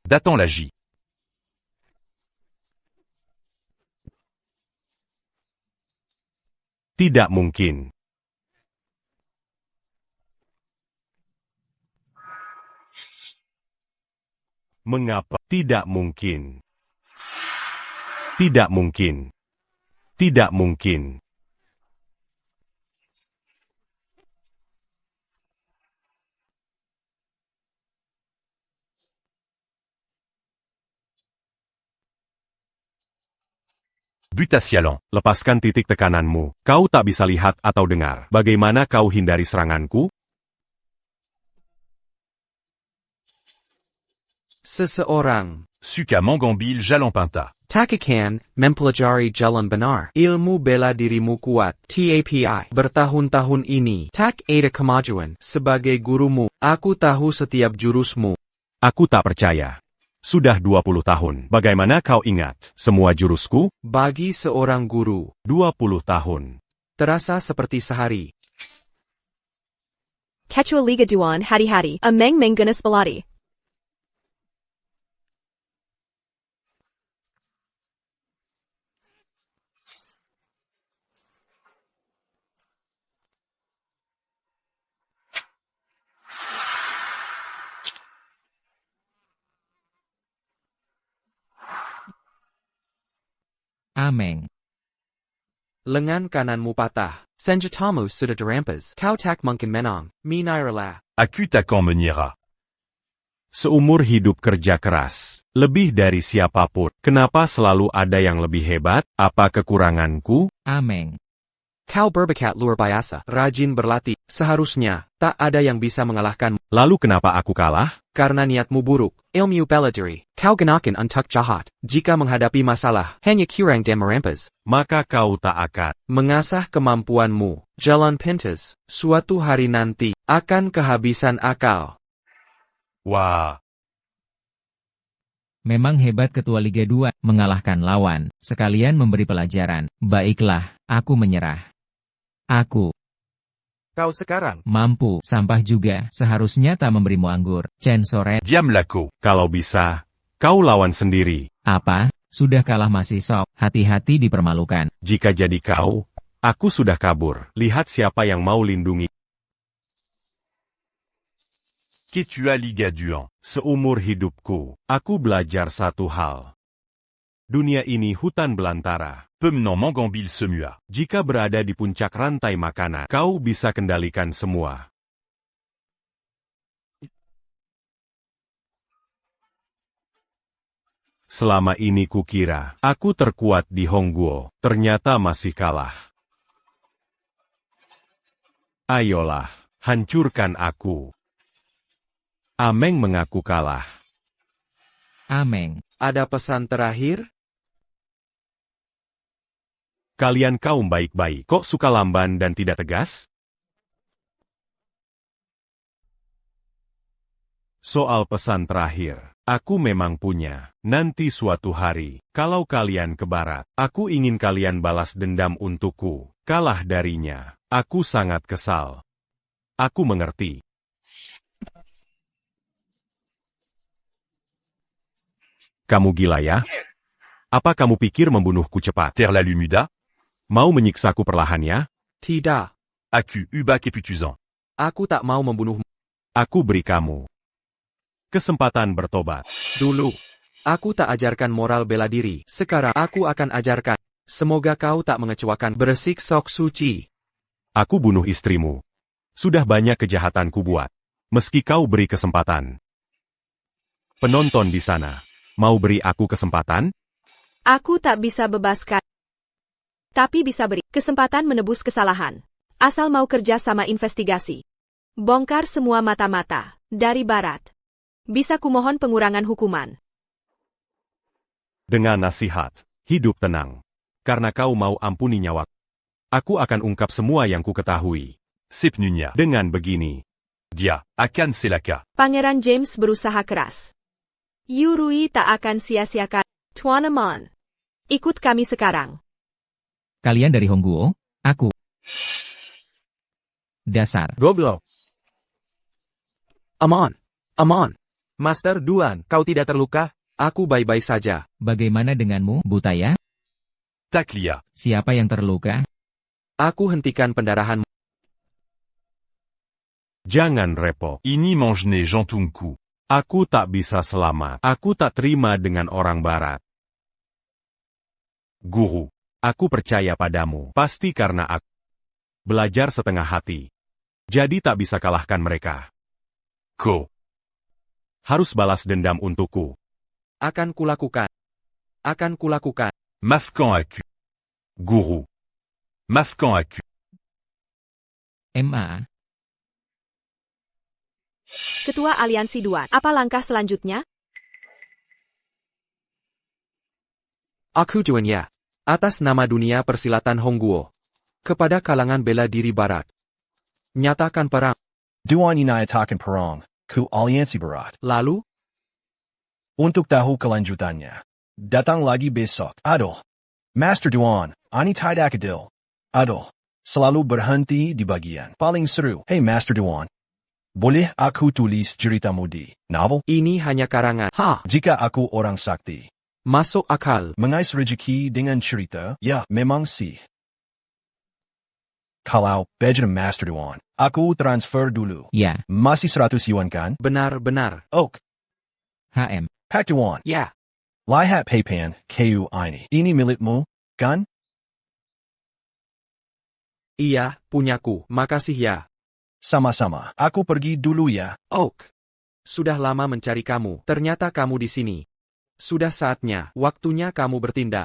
Datang l'agit. Tidak mungkin. Mengapa? Tidak mungkin. Tidak mungkin. Tidak mungkin. Butasialan. Lepaskan titik tekananmu. Kau tak bisa lihat atau dengar. Bagaimana kau hindari seranganku? Seseorang. Suka Mangambil Jalan Pinta. Takakan, mempelajari jalan benar. Ilmu bela dirimu kuat. TAPI. Bertahun-tahun ini. Tak ada kemajuan. Sebagai gurumu, aku tahu setiap jurusmu. Aku tak percaya. Sudah 20 tahun. Bagaimana kau ingat semua jurusku? Bagi seorang guru, 20 tahun. terasa seperti sehari. Ketua Liga Duan Hati-Hati, Ameng Menggunas Belati. Ameng. Lengan kananmu patah. Senjatamu sudah dirampas. Kau tak mungkin menang. Minairlah. Aku takkan menyerah. Seumur hidup kerja keras. Lebih dari siapapun. Kenapa selalu ada yang lebih hebat? Apa kekuranganku? Ameng. Kau berbakat luar biasa. Rajin berlatih. Seharusnya, tak ada yang bisa mengalahkanmu. Lalu kenapa aku kalah? Karena niatmu buruk. Ilmu bela diri. Kau gunakan untuk jahat. Jika menghadapi masalah, hanya kurang dan merampas. Maka kau tak akan mengasah kemampuanmu. Jalan pintas. Suatu hari nanti, akan kehabisan akal. Wah. Memang hebat Ketua Liga 2, mengalahkan lawan, sekalian memberi pelajaran. Baiklah, aku menyerah. Aku Kau sekarang mampu, sampah juga, seharusnya tak memberimu anggur. Chen Soret. Diam laku. Kalau bisa, kau lawan sendiri. Apa? Sudah kalah masih sok, hati-hati dipermalukan. Jika jadi kau, aku sudah kabur. Lihat siapa yang mau lindungi. Ketua Liga Duan. Seumur hidupku, aku belajar satu hal. Dunia ini hutan belantara. Pemenang Mangambil semua. Jika berada di puncak rantai makanan, kau bisa kendalikan semua. Selama ini kukira, aku terkuat di Hongguo, ternyata masih kalah. Ayolah, hancurkan aku. Ameng mengaku kalah. Ameng. Ada pesan terakhir? Kalian kaum baik-baik, kok suka lamban dan tidak tegas? Soal pesan terakhir, aku memang punya. Nanti suatu hari, kalau kalian ke barat, aku ingin kalian balas dendam untukku. Kalah darinya, aku sangat kesal. Aku mengerti. Kamu gila ya? Apa kamu pikir membunuhku cepat? Terre la Lumuda? Mau menyiksaku perlahan ya? Tidak. Aku Ubak Eputuzan. Aku tak mau membunuhmu. Aku beri kamu kesempatan bertobat. Dulu, aku tak ajarkan moral bela diri. Sekarang aku akan ajarkan. Semoga kau tak mengecewakan bersik sok suci. Aku bunuh istrimu. Sudah banyak kejahatan ku buat. Meski kau beri kesempatan. Penonton di sana, mau beri aku kesempatan? Aku tak bisa bebaskan. Tapi bisa beri kesempatan menebus kesalahan. Asal mau kerja sama investigasi. Bongkar semua mata-mata. Dari barat. Bisa kumohon pengurangan hukuman. Dengan nasihat, hidup tenang. Karena kau mau ampuni nyawa. Aku akan ungkap semua yang ku ketahui. Sepnunia. Dengan begini. Dia, Akan Selaka. Pangeran James berusaha keras. Yurui tak akan sia-siakan. Tuan Amon. Ikut kami sekarang. Kalian dari Hongguo? Aku. Dasar. Goblok. Amon. Master Duan, kau tidak terluka? Aku baik-baik saja. Bagaimana denganmu, Butaya? Taklia. Siapa yang terluka? Aku hentikan pendarahan. Jangan repot. Ini Mangene Jantungku. Aku tak bisa selamat. Aku tak terima dengan orang barat. Guru. Aku percaya padamu. Pasti karena aku belajar setengah hati. Jadi tak bisa kalahkan mereka. Ko. Harus balas dendam untukku. Akan kulakukan. Mafkan Aku. Guru. Mafkan Aku. MA. Ketua Aliansi Duat. Apa langkah selanjutnya? Aku Juanya. Atas nama dunia persilatan Hongguo. Kepada kalangan bela diri barat. Nyatakan perang. Duan inayatakan perang, ku aliansi berat. Lalu? Untuk tahu kelanjutannya. Datang lagi besok. Aduh. Master Duan, ani tidak adil. Aduh. Selalu berhenti di bagian paling seru. Hey Master Duan. Boleh aku tulis ceritamu di novel? Ini hanya karangan. Jika aku orang sakti. Masuk akal. Mengais rezeki dengan cerita? Ya, memang sih. Kalau budget Master Duan, aku transfer dulu. Ya. Masih 100 yuan kan? Benar. Ok. HM. Pak Duan. Ya. Lihat PayPan, KU ini milikmu, kan? Iya, punyaku. Makasih ya. Sama-sama. Aku pergi dulu ya. Ok. Sudah lama mencari kamu. Ternyata kamu di sini. Sudah saatnya, waktunya kamu bertindak.